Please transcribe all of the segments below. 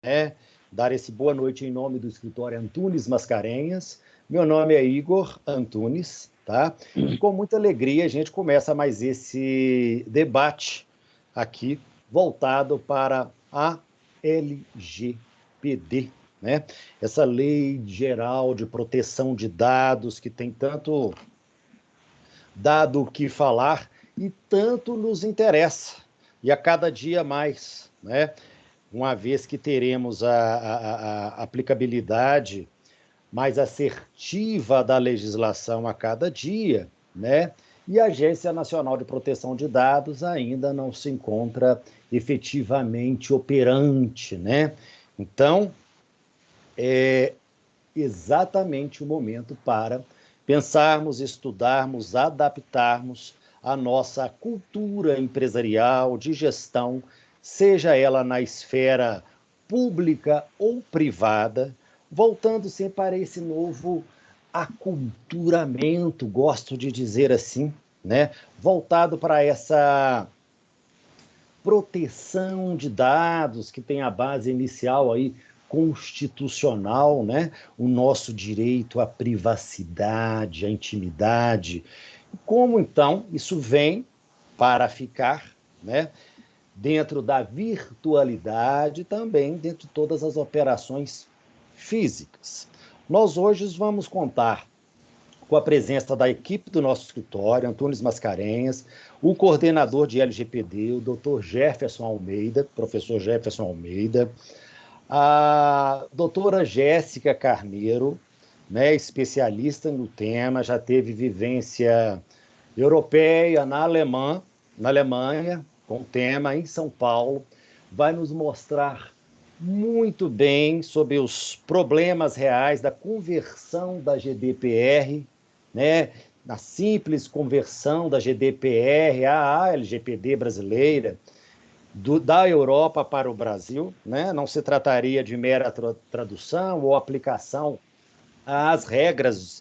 né, dar esse boa noite em nome do escritório Antunes Mascarenhas. Meu nome é Igor Antunes, tá? E com muita alegria a gente começa mais esse debate aqui voltado para a LGPD, né? Essa Lei Geral de Proteção de Dados que tem tanto dado o que falar e tanto nos interessa, e a cada dia mais, né? Uma vez que teremos a aplicabilidade mais assertiva da legislação a cada dia, né? E a Agência Nacional de Proteção de Dados ainda não se encontra efetivamente operante, né? Então, é exatamente o momento para pensarmos, estudarmos, adaptarmos a nossa cultura empresarial de gestão, seja ela na esfera pública ou privada, voltando sempre para esse novo aculturamento, gosto de dizer assim, né? Voltado para essa proteção de dados que tem a base inicial aí constitucional, né? O nosso direito à privacidade, à intimidade. Como então isso vem para ficar, né? Dentro da virtualidade, também dentro de todas as operações físicas. Nós hoje vamos contar com a presença da equipe do nosso escritório, Antunes Mascarenhas, o coordenador de LGPD, o doutor Jefferson Almeida, professor Jefferson Almeida, a doutora Jéssica Carneiro, né, especialista no tema, já teve vivência europeia na Alemanha, com o tema em São Paulo, vai nos mostrar muito bem sobre os problemas reais da conversão da GDPR, né, na simples conversão da GDPR à LGPD brasileira, da Europa para o Brasil, né? Não se trataria de mera tradução ou aplicação às regras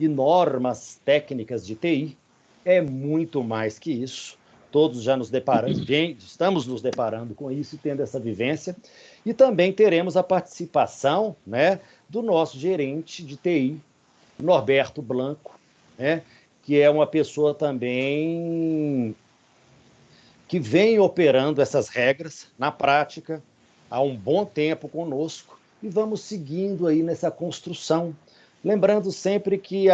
e normas técnicas de TI, é muito mais que isso. Todos já nos deparamos, estamos nos deparando com isso e tendo essa vivência. E também teremos a participação, né, do nosso gerente de TI, Norberto Blanco, né, que é uma pessoa também que vem operando essas regras na prática há um bom tempo conosco e vamos seguindo aí nessa construção. Lembrando sempre que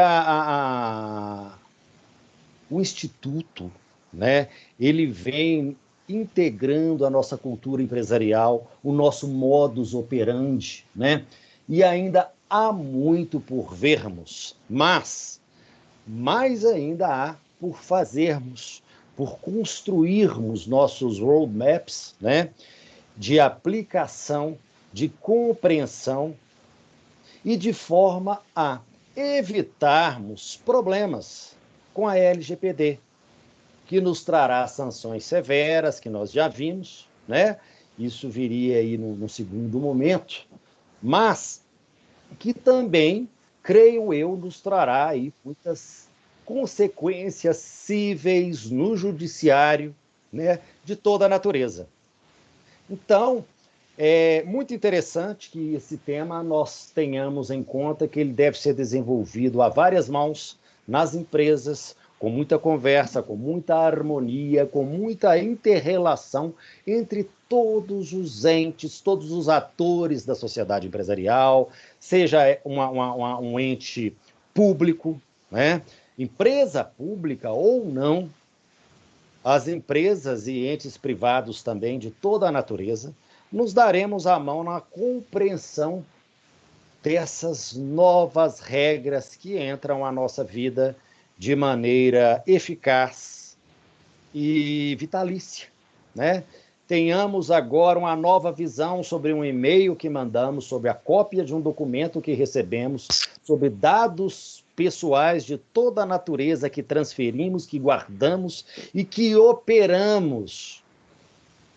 o Instituto, né, ele vem integrando a nossa cultura empresarial, o nosso modus operandi, né? E ainda há muito por vermos, mas mais ainda há por fazermos, por construirmos nossos roadmaps, né, de aplicação, de compreensão e de forma a evitarmos problemas com a LGPD, que nos trará sanções severas, que nós já vimos, né? Isso viria aí no segundo momento, mas que também, creio eu, nos trará aí muitas consequências cíveis no judiciário, né, de toda a natureza. Então, é muito interessante que esse tema nós tenhamos em conta que ele deve ser desenvolvido a várias mãos nas empresas, com muita conversa, com muita harmonia, com muita inter-relação entre todos os entes, todos os atores da sociedade empresarial, seja um ente público, né? Empresa pública ou não, as empresas e entes privados também, de toda a natureza, nos daremos a mão na compreensão dessas novas regras que entram à nossa vida de maneira eficaz e vitalícia, né? Tenhamos agora uma nova visão sobre um e-mail que mandamos, sobre a cópia de um documento que recebemos, sobre dados pessoais de toda a natureza que transferimos, que guardamos e que operamos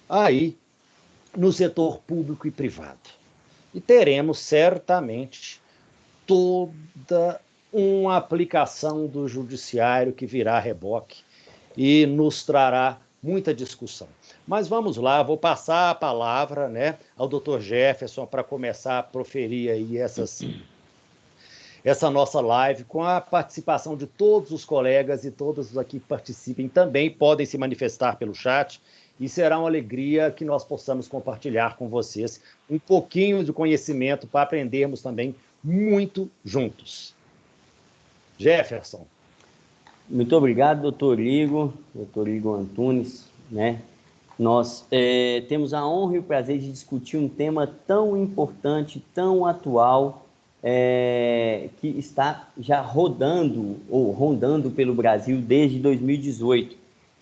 aí no setor público e privado. E teremos certamente toda uma aplicação do judiciário que virá a reboque e nos trará muita discussão. Mas vamos lá, vou passar a palavra, né, ao Dr. Jefferson para começar a proferir aí essa nossa live com a participação de todos os colegas e todos aqui que participem também podem se manifestar pelo chat e será uma alegria que nós possamos compartilhar com vocês um pouquinho de conhecimento para aprendermos também muito juntos. Jefferson. Muito obrigado, doutor Igor Antunes, né? Nós temos a honra e o prazer de discutir um tema tão importante, tão atual, que está já rodando ou rondando pelo Brasil desde 2018,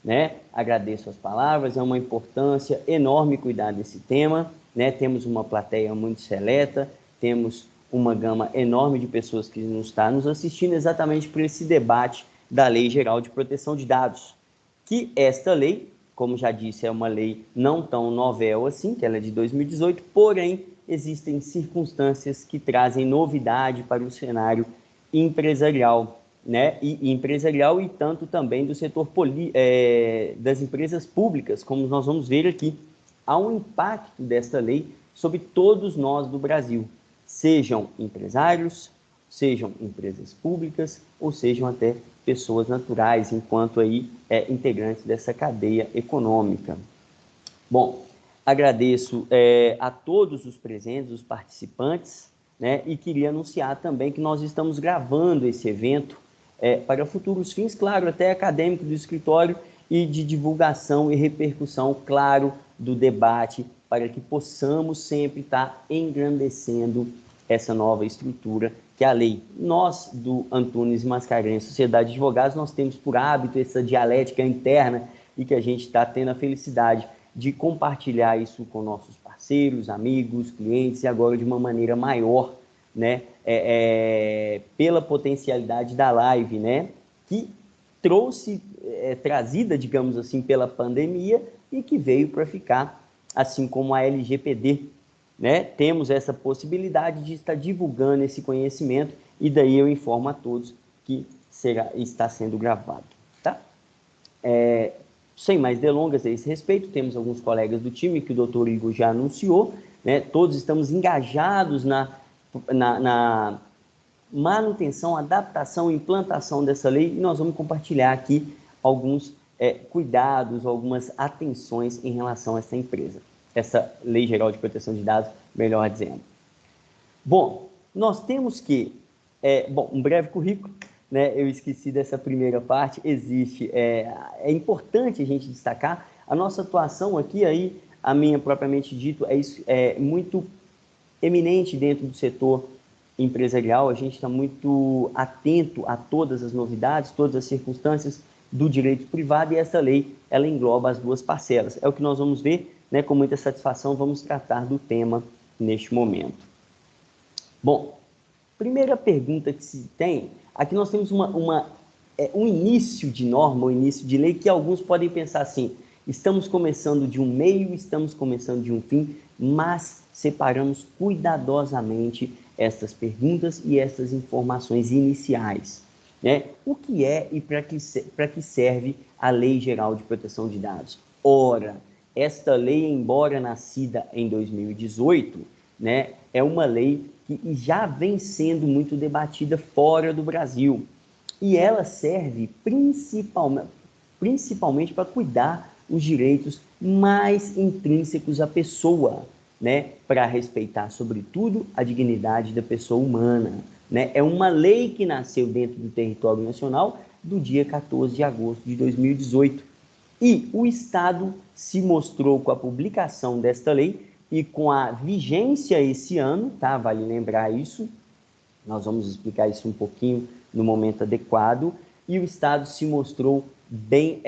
né? Agradeço as palavras, é uma importância enorme cuidar desse tema, né? Temos uma plateia muito seleta, temos uma gama enorme de pessoas que está nos assistindo exatamente por esse debate da Lei Geral de Proteção de Dados, que esta lei, como já disse, é uma lei não tão novel assim, que ela é de 2018, porém, existem circunstâncias que trazem novidade para o cenário empresarial, né? E tanto também do setor das empresas públicas, como nós vamos ver aqui. Há um impacto desta lei sobre todos nós do Brasil, sejam empresários, sejam empresas públicas, ou sejam até pessoas naturais, enquanto aí integrantes dessa cadeia econômica. Bom, agradeço a todos os presentes, os participantes, né, e queria anunciar também que nós estamos gravando esse evento para futuros fins, claro, até acadêmico do escritório e de divulgação e repercussão, claro, do debate, para que possamos sempre estar engrandecendo essa nova estrutura que é a lei. Nós, do Antunes Mascarenhas Sociedade de Advogados, nós temos por hábito essa dialética interna e que a gente está tendo a felicidade de compartilhar isso com nossos parceiros, amigos, clientes e agora de uma maneira maior, né, pela potencialidade da live, né, que trazida, digamos assim, pela pandemia e que veio para ficar, assim como a LGPD, né? Temos essa possibilidade de estar divulgando esse conhecimento e daí eu informo a todos que está sendo gravado, tá? Sem mais delongas a esse respeito, temos alguns colegas do time que o doutor Igor já anunciou, né? Todos estamos engajados na manutenção, adaptação e implantação dessa lei e nós vamos compartilhar aqui alguns cuidados, algumas atenções em relação a essa empresa. Essa Lei Geral de Proteção de Dados, melhor dizendo. Bom, nós temos que... um breve currículo, né? Eu esqueci dessa primeira parte, existe... É importante a gente destacar a nossa atuação aqui, aí, a minha propriamente dito, é muito eminente dentro do setor empresarial, a gente está muito atento a todas as novidades, todas as circunstâncias do direito privado e essa lei, ela engloba as duas parcelas. É o que nós vamos ver, né, com muita satisfação, vamos tratar do tema neste momento. Bom, primeira pergunta que se tem, aqui nós temos um início de norma, um início de lei, que alguns podem pensar assim, estamos começando de um meio, estamos começando de um fim, mas separamos cuidadosamente essas perguntas e essas informações iniciais, né? O que é e para que serve a Lei Geral de Proteção de Dados? Ora, esta lei, embora nascida em 2018, né, é uma lei que já vem sendo muito debatida fora do Brasil. E ela serve principalmente para cuidar os direitos mais intrínsecos à pessoa, né, para respeitar, sobretudo, a dignidade da pessoa humana, né? É uma lei que nasceu dentro do território nacional do dia 14 de agosto de 2018. E o Estado se mostrou com a publicação desta lei e com a vigência esse ano, tá? Vale lembrar isso, nós vamos explicar isso um pouquinho no momento adequado, e o Estado se mostrou bem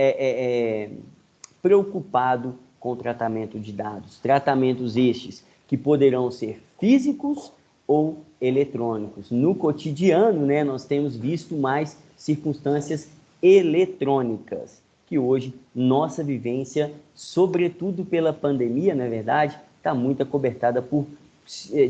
preocupado com o tratamento de dados, tratamentos estes que poderão ser físicos ou eletrônicos. No cotidiano, né, nós temos visto mais circunstâncias eletrônicas, que hoje nossa vivência, sobretudo pela pandemia, na verdade, está muito acobertada por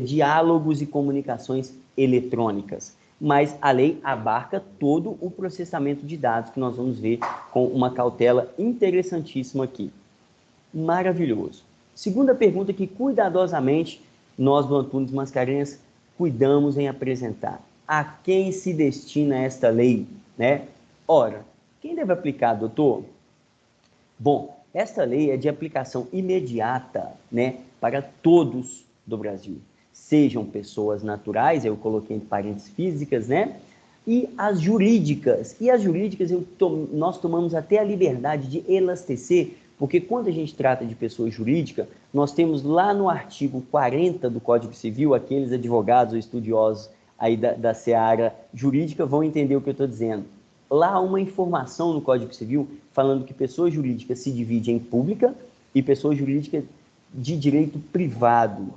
diálogos e comunicações eletrônicas. Mas a lei abarca todo o processamento de dados que nós vamos ver com uma cautela interessantíssima aqui. Maravilhoso. Segunda pergunta que cuidadosamente nós do Antunes Mascarenhas cuidamos em apresentar. A quem se destina esta lei, né? Ora, quem deve aplicar, doutor? Bom, esta lei é de aplicação imediata, né, para todos do Brasil. Sejam pessoas naturais, eu coloquei entre parênteses físicas, né? E as jurídicas. E as jurídicas nós tomamos até a liberdade de elastecer, porque quando a gente trata de pessoa jurídica, nós temos lá no artigo 40 do Código Civil, aqueles advogados ou estudiosos aí da seara jurídica vão entender o que eu estou dizendo. Lá há uma informação no Código Civil falando que pessoa jurídica se divide em pública e pessoa jurídica de direito privado.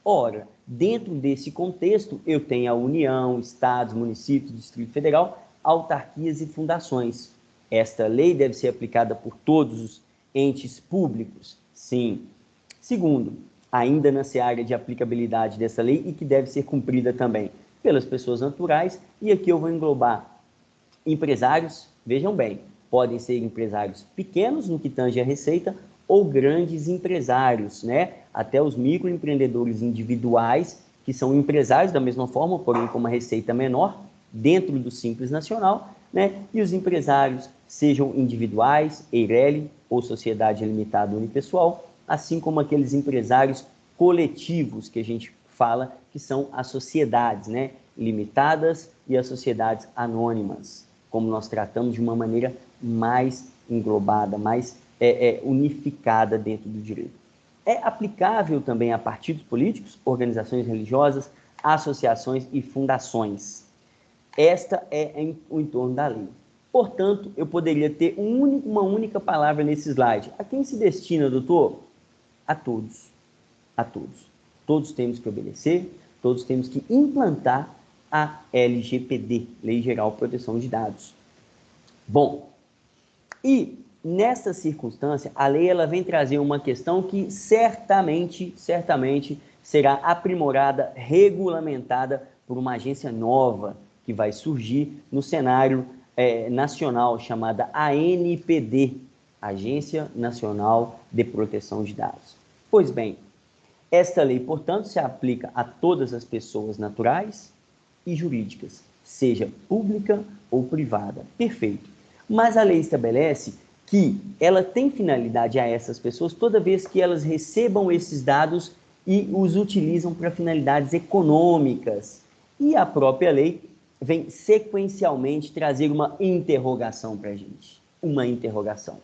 Ora, dentro desse contexto, eu tenho a União, Estados, municípios, Distrito Federal, autarquias e fundações. Esta lei deve ser aplicada por todos os entes públicos? Sim. Segundo, ainda na seara de aplicabilidade dessa lei e que deve ser cumprida também pelas pessoas naturais, e aqui eu vou englobar empresários, vejam bem, podem ser empresários pequenos no que tange a receita ou grandes empresários, né? Até os microempreendedores individuais, que são empresários da mesma forma, porém com uma receita menor, dentro do Simples Nacional, né? E os empresários, sejam individuais, EIRELI ou Sociedade Limitada Unipessoal, assim como aqueles empresários coletivos que a gente fala que são as sociedades, né? Limitadas e as sociedades anônimas, como nós tratamos de uma maneira mais englobada, mais unificada dentro do direito. É aplicável também a partidos políticos, organizações religiosas, associações e fundações. Esta é o entorno da lei. Portanto, eu poderia ter uma única palavra nesse slide. A quem se destina, doutor? A todos. A todos. Todos temos que obedecer, todos temos que implantar a LGPD, Lei Geral de Proteção de Dados. Bom, e nessa circunstância, a lei ela vem trazer uma questão que certamente será aprimorada, regulamentada por uma agência nova que vai surgir no cenário nacional, chamada ANPD, Agência Nacional de Proteção de Dados. Pois bem, esta lei, portanto, se aplica a todas as pessoas naturais e jurídicas, seja pública ou privada. Perfeito. Mas a lei estabelece que ela tem finalidade a essas pessoas toda vez que elas recebam esses dados e os utilizam para finalidades econômicas. E a própria lei vem sequencialmente trazer uma interrogação para a gente. Uma interrogação.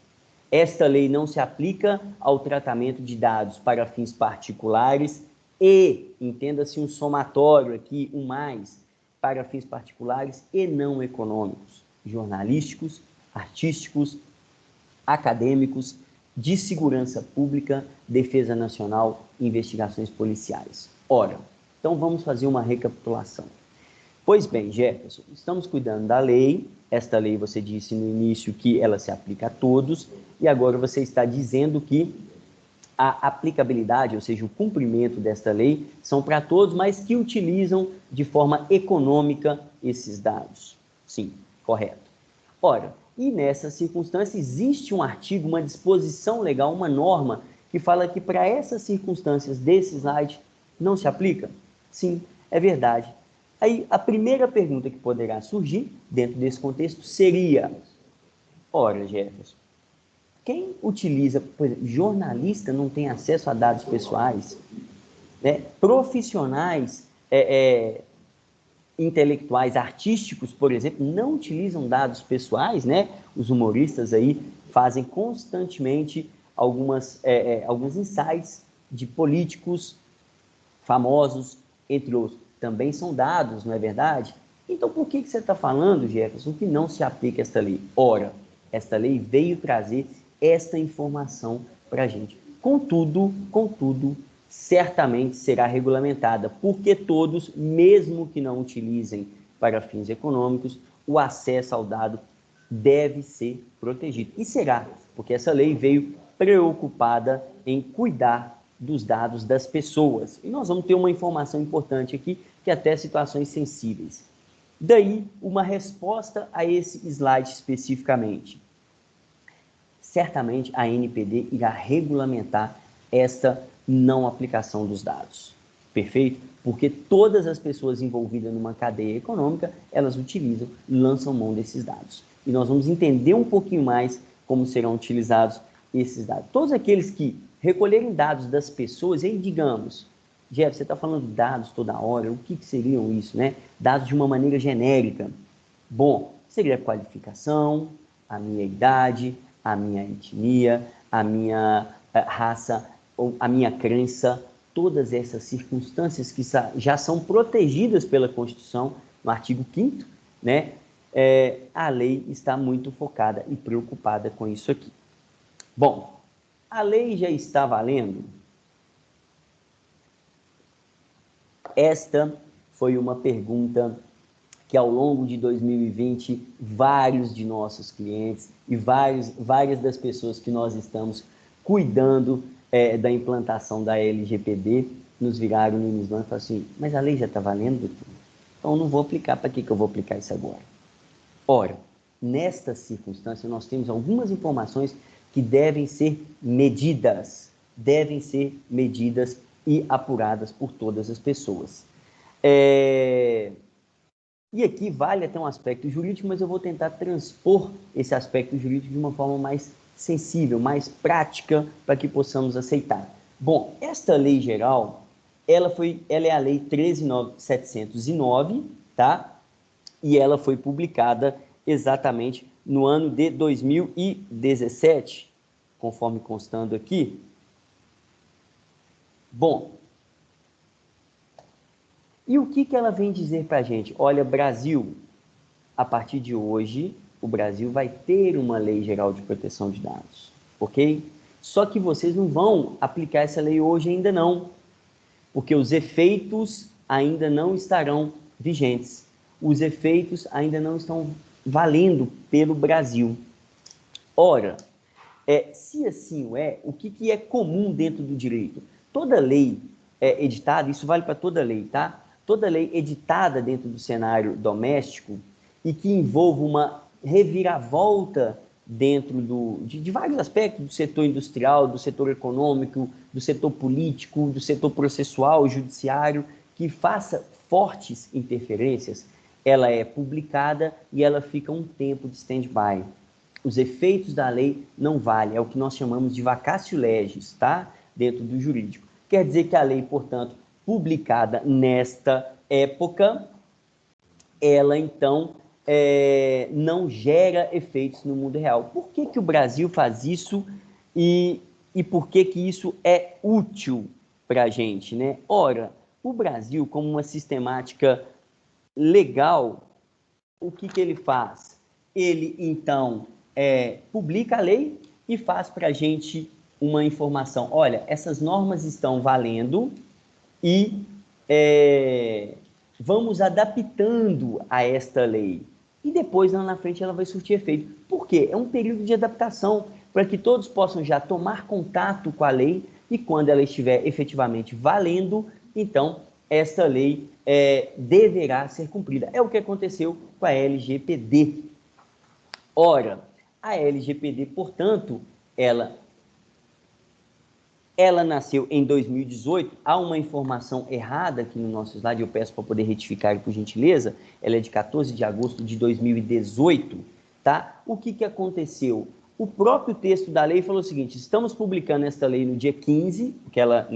Esta lei não se aplica ao tratamento de dados para fins particulares e, entenda-se um somatório aqui, um mais, para fins particulares e não econômicos, jornalísticos, artísticos, acadêmicos, de segurança pública, defesa nacional, investigações policiais. Ora, então vamos fazer uma recapitulação. Pois bem, Jefferson, estamos cuidando da lei. Esta lei você disse no início que ela se aplica a todos, e agora você está dizendo que a aplicabilidade, ou seja, o cumprimento desta lei, são para todos, mas que utilizam de forma econômica esses dados. Sim, correto. Ora, e nessa circunstância existe um artigo, uma disposição legal, uma norma, que fala que para essas circunstâncias desse slide não se aplica? Sim, é verdade. Aí a primeira pergunta que poderá surgir dentro desse contexto seria: ora, Jefferson, quem utiliza, por exemplo, jornalista não tem acesso a dados pessoais, né? Profissionais intelectuais, artísticos, por exemplo, não utilizam dados pessoais, né? Os humoristas aí fazem constantemente alguns insights de políticos famosos, entre outros. Também são dados, não é verdade? Então, por que você está falando, Jefferson, que não se aplica esta lei? Ora, esta lei veio trazer esta informação para a gente. Contudo, certamente será regulamentada, porque todos, mesmo que não utilizem para fins econômicos, o acesso ao dado deve ser protegido. E será, porque essa lei veio preocupada em cuidar dos dados das pessoas. E nós vamos ter uma informação importante aqui, que até situações sensíveis. Daí, uma resposta a esse slide especificamente. certamente a ANPD irá regulamentar esta não aplicação dos dados. Perfeito? Porque todas as pessoas envolvidas numa cadeia econômica, elas utilizam, lançam mão desses dados. E nós vamos entender um pouquinho mais como serão utilizados esses dados. Todos aqueles que recolherem dados das pessoas, e aí digamos, Jeff, você está falando de dados toda hora, o que seriam isso, né? Dados de uma maneira genérica. Bom, seria a qualificação, a minha idade, a minha etnia, a minha raça, ou a minha crença, todas essas circunstâncias que já são protegidas pela Constituição, no artigo 5º, né? A lei está muito focada e preocupada com isso aqui. Bom, a lei já está valendo? Esta foi uma pergunta que ao longo de 2020, vários de nossos clientes e várias das pessoas que nós estamos cuidando da implantação da LGPD nos viraram no início do ano e falaram assim, mas a lei já está valendo, doutor? Então eu não vou aplicar, para que eu vou aplicar isso agora? Ora, nesta circunstância, nós temos algumas informações que devem ser medidas e apuradas por todas as pessoas. E aqui vale até um aspecto jurídico, mas eu vou tentar transpor esse aspecto jurídico de uma forma mais sensível, mais prática, para que possamos aceitar. Bom, esta lei geral, ela é a lei 13.709, tá? E ela foi publicada exatamente no ano de 2017, conforme constando aqui. Bom, e o que ela vem dizer para a gente? Olha, Brasil, a partir de hoje, o Brasil vai ter uma lei geral de proteção de dados, ok? Só que vocês não vão aplicar essa lei hoje ainda não, porque os efeitos ainda não estarão vigentes. Os efeitos ainda não estão valendo pelo Brasil. Ora, se assim o que é comum dentro do direito? Toda lei editada, isso vale para toda lei, tá? Toda lei editada dentro do cenário doméstico e que envolva uma reviravolta dentro de vários aspectos do setor industrial, do setor econômico, do setor político, do setor processual, judiciário, que faça fortes interferências, ela é publicada e ela fica um tempo de stand-by. Os efeitos da lei não valem, é o que nós chamamos de vacatio legis, tá? Dentro do jurídico. Quer dizer que a lei, portanto, publicada nesta época, ela então não gera efeitos no mundo real. Por que o Brasil faz isso e por que isso é útil para a gente, né? Ora, o Brasil, como uma sistemática legal, o que ele faz? Ele, então, publica a lei e faz para a gente uma informação. Olha, essas normas estão valendo e vamos adaptando a esta lei. E depois, lá na frente, ela vai surtir efeito. Por quê? É um período de adaptação para que todos possam já tomar contato com a lei e quando ela estiver efetivamente valendo, então, esta lei deverá ser cumprida. É o que aconteceu com a LGPD. Ora, a LGPD, portanto, ela nasceu em 2018, há uma informação errada aqui no nosso slide, eu peço para poder retificar por gentileza, ela é de 14 de agosto de 2018, tá? O que aconteceu? O próprio texto da lei falou o seguinte, estamos publicando esta lei no dia 15, porque ela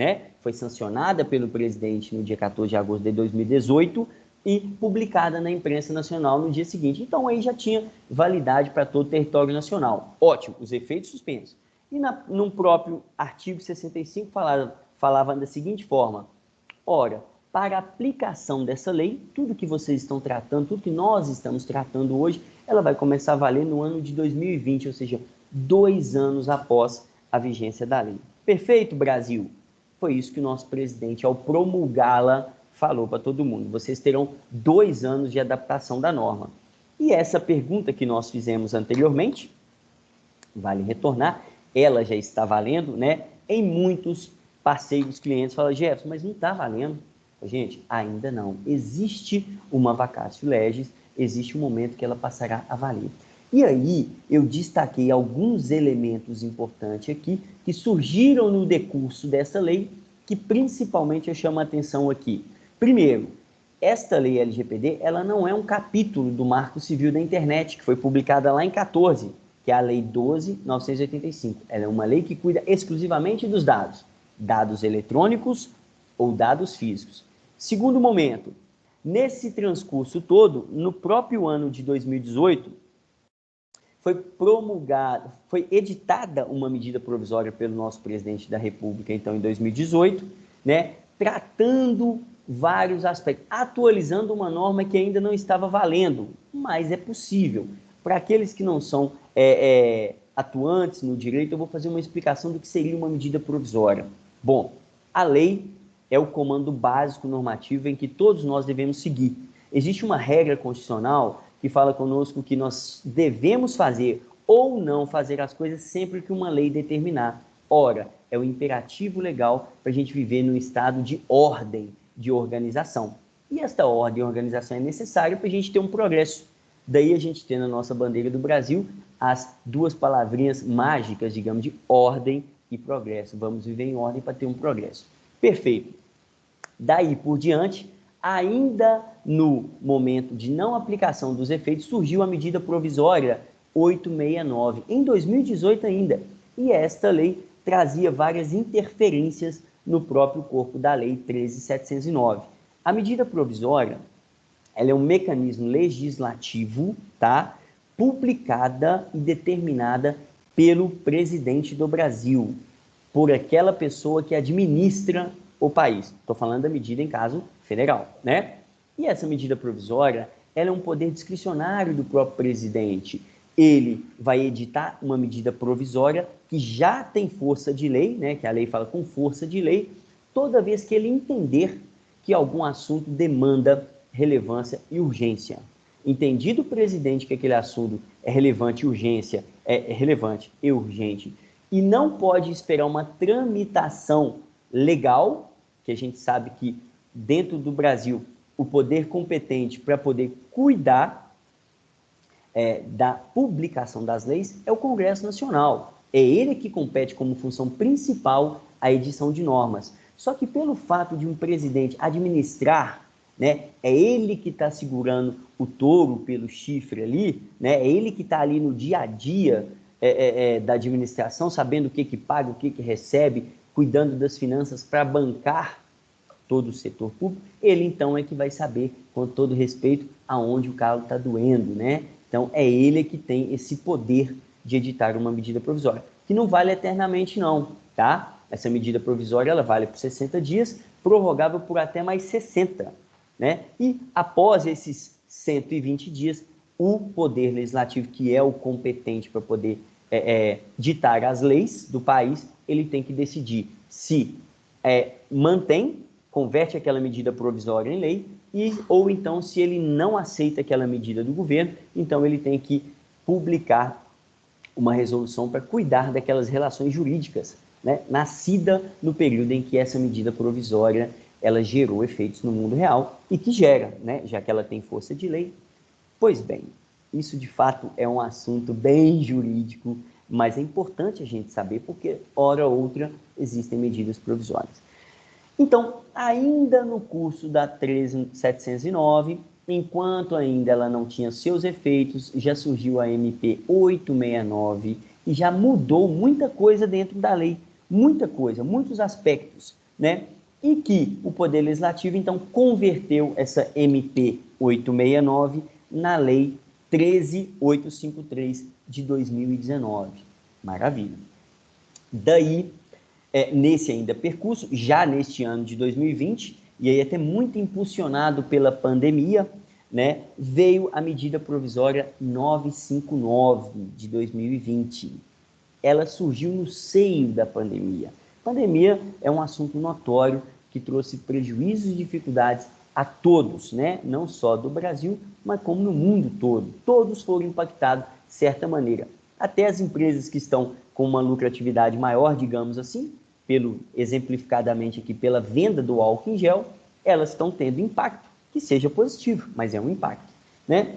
foi sancionada pelo presidente no dia 14 de agosto de 2018 e publicada na imprensa nacional no dia seguinte. Então, aí já tinha validade para todo o território nacional. Ótimo, os efeitos suspensos. E no próprio artigo 65 falava da seguinte forma, ora, para a aplicação dessa lei, tudo que vocês estão tratando, tudo que nós estamos tratando hoje, ela vai começar a valer no ano de 2020, ou seja, 2 anos após a vigência da lei. Perfeito, Brasil? Foi isso que o nosso presidente, ao promulgá-la, falou para todo mundo. Vocês terão 2 anos de adaptação da norma. E essa pergunta que nós fizemos anteriormente, vale retornar, ela já está valendo, né? Em muitos parceiros, clientes falam, Jefferson, mas não está valendo. Gente, ainda não. Existe uma vacatio legis, existe um momento que ela passará a valer. E aí, eu destaquei alguns elementos importantes aqui que surgiram no decurso dessa lei, que principalmente eu chamo a atenção aqui. Primeiro, esta lei LGPD, ela não é um capítulo do Marco Civil da Internet, que foi publicada lá em 14, que é a Lei 12.985. Ela é uma lei que cuida exclusivamente dos dados, dados eletrônicos ou dados físicos. Segundo momento, nesse transcurso todo, no próprio ano de 2018, foi editada uma medida provisória pelo nosso presidente da República, então, em 2018, né, tratando vários aspectos, atualizando uma norma que ainda não estava valendo, mas é possível. Para aqueles que não são atuantes no direito, eu vou fazer uma explicação do que seria uma medida provisória. Bom, a lei é o comando básico normativo em que todos nós devemos seguir. Existe uma regra constitucional que fala conosco que nós devemos fazer ou não fazer as coisas sempre que uma lei determinar. Ora, é o imperativo legal para a gente viver num estado de ordem, de organização. E esta ordem e organização é necessária para a gente ter um progresso. Daí a gente tem na nossa bandeira do Brasil as duas palavrinhas mágicas, digamos, de ordem e progresso. Vamos viver em ordem para ter um progresso. Perfeito. Daí por diante, ainda no momento de não aplicação dos efeitos, surgiu a medida provisória 869, em 2018 ainda. E esta lei trazia várias interferências no próprio corpo da Lei 13.709. A medida provisória, ela é um mecanismo legislativo, tá? Publicada e determinada pelo presidente do Brasil, por aquela pessoa que administra o país. Estou falando da medida em caso federal, né? E essa medida provisória, ela é um poder discricionário do próprio presidente. Ele vai editar uma medida provisória que já tem força de lei, né? Que a lei fala com força de lei, toda vez que ele entender que algum assunto demanda relevância e urgência. Entendido o presidente que aquele assunto é relevante e urgente, e não pode esperar uma tramitação legal, que a gente sabe que dentro do Brasil o poder competente para poder cuidar da publicação das leis é o Congresso Nacional. É ele que compete como função principal a edição de normas. Só que pelo fato de um presidente administrar, né, é ele que está segurando o touro pelo chifre ali, né, é ele que está ali no dia a dia da administração, sabendo o que paga, o que recebe, cuidando das finanças para bancar todo o setor público, ele então é que vai saber, com todo respeito, aonde o calo está doendo, né? Então, é ele que tem esse poder de editar uma medida provisória, que não vale eternamente não, tá? Essa medida provisória, ela vale por 60 dias, prorrogável por até mais 60, né? E após esses 120 dias, o Poder Legislativo, que é o competente para poder ditar as leis do país, ele tem que decidir se converte aquela medida provisória em lei, ou então, se ele não aceita aquela medida do governo, então ele tem que publicar uma resolução para cuidar daquelas relações jurídicas, né, nascida no período em que essa medida provisória ela gerou efeitos no mundo real e que gera, né, já que ela tem força de lei. Pois bem, isso de fato é um assunto bem jurídico, mas é importante a gente saber porque, hora ou outra, existem medidas provisórias. Então, ainda no curso da 13.709, enquanto ainda ela não tinha seus efeitos, já surgiu a MP 869 e já mudou muita coisa dentro da lei, muita coisa, muitos aspectos, né? E que o Poder Legislativo, então, converteu essa MP 869 na Lei 13.853 de 2019. Maravilha. Daí, nesse ainda percurso, já neste ano de 2020, e aí até muito impulsionado pela pandemia, né, veio a medida provisória 959 de 2020. Ela surgiu no seio da pandemia. A pandemia é um assunto notório que trouxe prejuízos e dificuldades a todos, né, não só do Brasil, mas como no mundo todo. Todos foram impactados de certa maneira. Até as empresas que estão com uma lucratividade maior, digamos assim, exemplificadamente aqui pela venda do álcool em gel, elas estão tendo impacto, que seja positivo, mas é um impacto, né?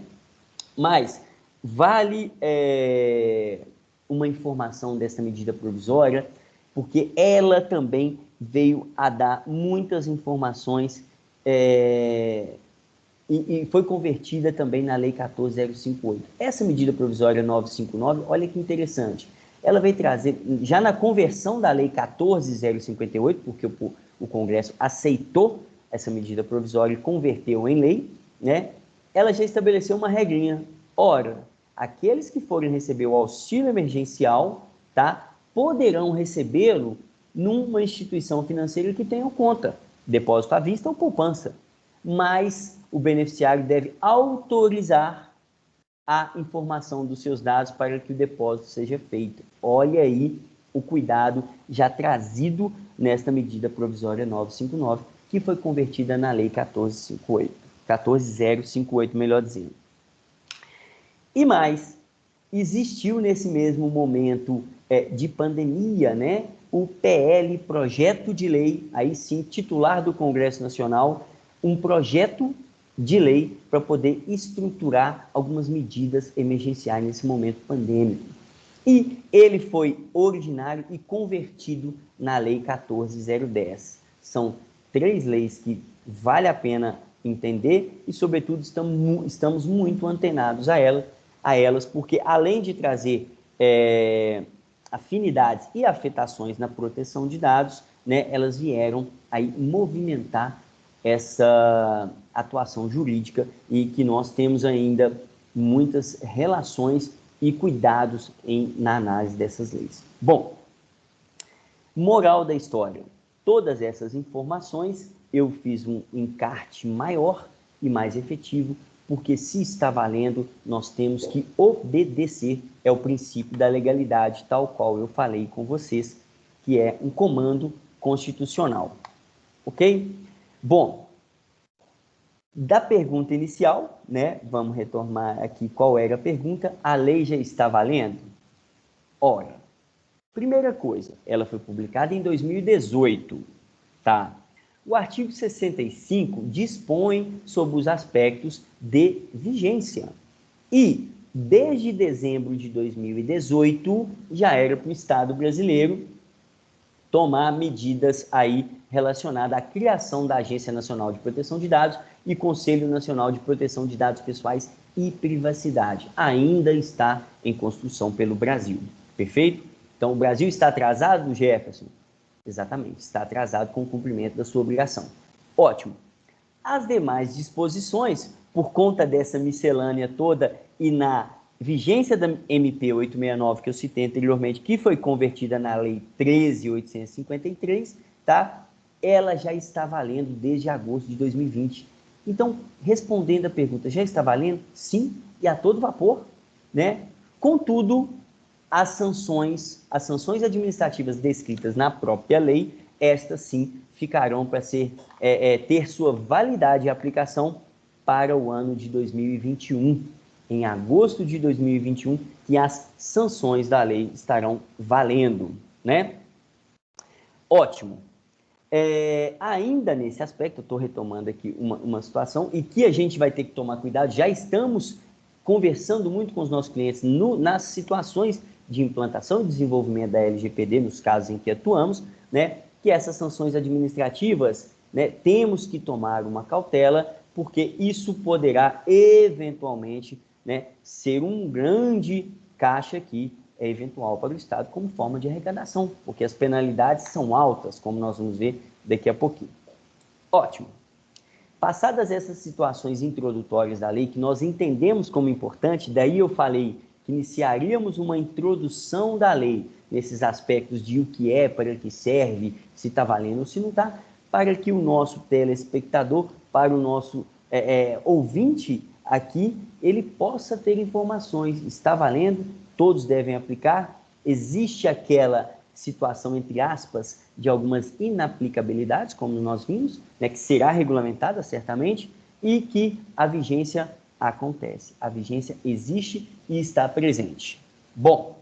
Mas vale uma informação dessa medida provisória, porque ela também veio a dar muitas informações e foi convertida também na Lei 14.058. Essa medida provisória 959, olha que interessante, ela veio trazer, já na conversão da Lei 14.058, porque o Congresso aceitou essa medida provisória e converteu em lei, né? Ela já estabeleceu uma regrinha. Ora, aqueles que forem receber o auxílio emergencial, tá, poderão recebê-lo numa instituição financeira que tenha conta, depósito à vista ou poupança, mas o beneficiário deve autorizar a informação dos seus dados para que o depósito seja feito. Olha aí o cuidado já trazido nesta medida provisória 959, que foi convertida na Lei 14.058, melhor dizendo. E mais, existiu nesse mesmo momento de pandemia, né, o PL, Projeto de Lei, aí sim, titular do Congresso Nacional, um projeto de lei para poder estruturar algumas medidas emergenciais nesse momento pandêmico. E ele foi originário e convertido na Lei 14.010. São 3 leis que vale a pena entender e, sobretudo, estamos muito antenados a elas, porque além de trazer afinidades e afetações na proteção de dados, né, elas vieram aí movimentar essa atuação jurídica e que nós temos ainda muitas relações e cuidados na análise dessas leis. Bom, moral da história. Todas essas informações eu fiz um encarte maior e mais efetivo, porque se está valendo, nós temos que obedecer. É o princípio da legalidade, tal qual eu falei com vocês, que é um comando constitucional. Ok? Bom, da pergunta inicial, né? Vamos retomar aqui qual era a pergunta. A lei já está valendo? Ora, primeira coisa, ela foi publicada em 2018, tá? O artigo 65 dispõe sobre os aspectos de vigência. E, desde dezembro de 2018, já era para o Estado brasileiro tomar medidas aí relacionadas à criação da Agência Nacional de Proteção de Dados e Conselho Nacional de Proteção de Dados Pessoais e Privacidade. Ainda está em construção pelo Brasil, perfeito? Então, o Brasil está atrasado, Jefferson? Exatamente, está atrasado com o cumprimento da sua obrigação. Ótimo. As demais disposições, por conta dessa miscelânea toda e na vigência da MP 869, que eu citei anteriormente, que foi convertida na Lei 13.853, tá? Ela já está valendo desde agosto de 2020. Então, respondendo a pergunta, já está valendo? Sim, e a todo vapor, né? Contudo, as sanções administrativas descritas na própria lei, estas sim ficarão para ter sua validade e aplicação para o ano de 2021. Em agosto de 2021, que as sanções da lei estarão valendo, né? Ótimo. Ainda nesse aspecto, eu estou retomando aqui uma situação e que a gente vai ter que tomar cuidado, já estamos conversando muito com os nossos clientes nas situações de implantação e desenvolvimento da LGPD, nos casos em que atuamos, né, que essas sanções administrativas, né, temos que tomar uma cautela, porque isso poderá eventualmente, né, ser um grande caixa que é eventual para o Estado como forma de arrecadação, porque as penalidades são altas, como nós vamos ver daqui a pouquinho. Ótimo. Passadas essas situações introdutórias da lei, que nós entendemos como importante, daí eu falei que iniciaríamos uma introdução da lei nesses aspectos de o que é, para que serve, se está valendo ou se não está, para que o nosso telespectador, para o nosso ouvinte aqui, ele possa ter informações. Está valendo? Todos devem aplicar? Existe aquela situação, entre aspas, de algumas inaplicabilidades, como nós vimos, né, que será regulamentada certamente, e que a vigência acontece. A vigência existe e está presente. Bom,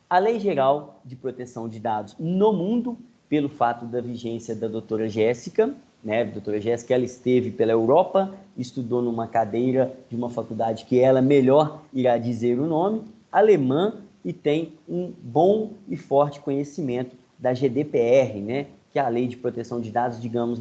a Lei Geral de Proteção de Dados no mundo, pelo fato da vigência da doutora Jéssica, né, doutora Jéssica, ela esteve pela Europa, estudou numa cadeira de uma faculdade que ela melhor irá dizer o nome, alemã, e tem um bom e forte conhecimento da GDPR, né, que é a Lei de Proteção de Dados, digamos,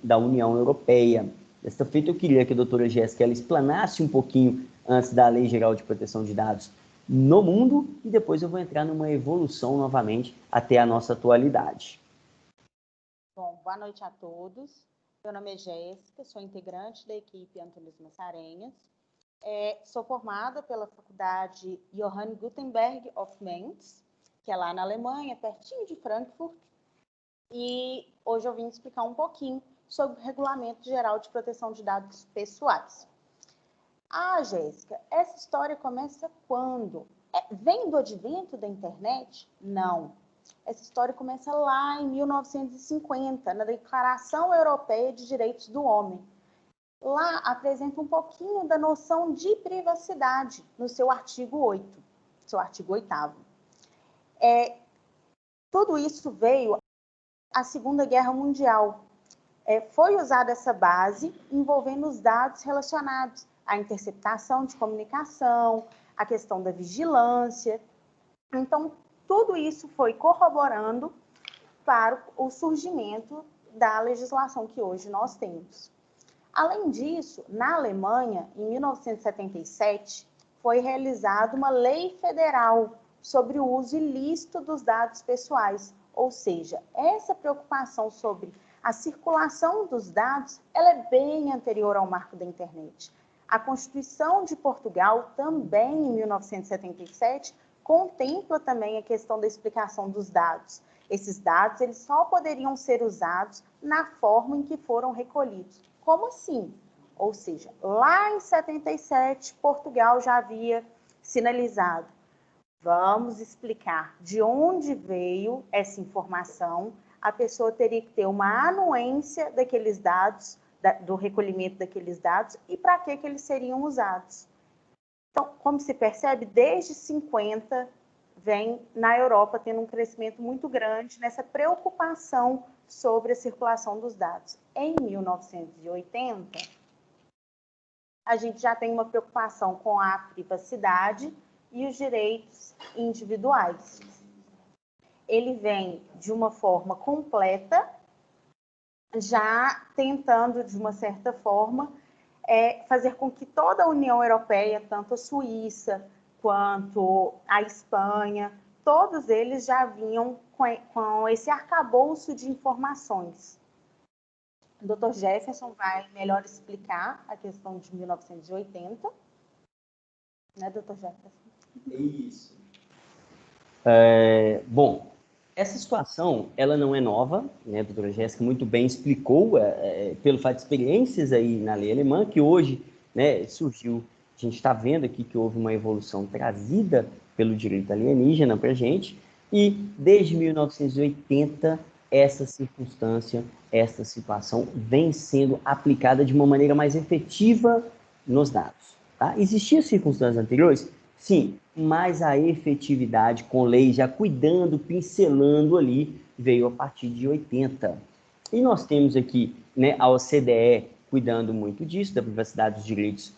da União Europeia. Desta feita, eu queria que a doutora Jéssica ela explanasse um pouquinho antes da Lei Geral de Proteção de Dados no mundo, e depois eu vou entrar numa evolução novamente até a nossa atualidade. Bom, boa noite a todos. Meu nome é Jéssica, sou integrante da equipe Antunes Massarenhas. Sou formada pela Faculdade Johann Gutenberg of Mainz, que é lá na Alemanha, pertinho de Frankfurt. E hoje eu vim explicar um pouquinho sobre o Regulamento Geral de Proteção de Dados Pessoais. Ah, Jéssica, essa história começa quando? Vem do advento da internet? Não. Essa história começa lá em 1950, na Declaração Europeia de Direitos do Homem. Lá apresenta um pouquinho da noção de privacidade no seu artigo 8, seu artigo 8º. Tudo isso veio à Segunda Guerra Mundial. Foi usada essa base envolvendo os dados relacionados à interceptação de comunicação, a questão da vigilância. Então, tudo isso foi corroborando para o surgimento da legislação que hoje nós temos. Além disso, na Alemanha, em 1977, foi realizada uma lei federal sobre o uso ilícito dos dados pessoais, ou seja, essa preocupação sobre a circulação dos dados, ela é bem anterior ao marco da internet. A Constituição de Portugal, também em 1977, contempla também a questão da explicação dos dados. Esses dados eles só poderiam ser usados na forma em que foram recolhidos. Como assim? Ou seja, lá em 77, Portugal já havia sinalizado: vamos explicar de onde veio essa informação. A pessoa teria que ter uma anuência daqueles dados, do recolhimento daqueles dados, e para que eles seriam usados. Então, como se percebe, desde 50 vem na Europa tendo um crescimento muito grande nessa preocupação sobre a circulação dos dados. Em 1980, a gente já tem uma preocupação com a privacidade e os direitos individuais. Ele vem de uma forma completa, já tentando, de uma certa forma, fazer com que toda a União Europeia, tanto a Suíça quanto a Espanha, todos eles já vinham com esse arcabouço de informações. O Dr. Jefferson vai melhor explicar a questão de 1980. Né, Dr. Jefferson? Isso. Bom, essa situação, ela não é nova, né? A doutora Jéssica muito bem explicou, pelo fato de experiências aí na lei alemã, que hoje, né, surgiu, a gente está vendo aqui que houve uma evolução trazida pelo direito alienígena para a gente, e desde 1980, essa circunstância, essa situação vem sendo aplicada de uma maneira mais efetiva nos dados. Tá? Existiam circunstâncias anteriores? Sim, mas a efetividade com lei já cuidando, pincelando ali, veio a partir de 80. E nós temos aqui, né, a OCDE cuidando muito disso, da privacidade dos direitos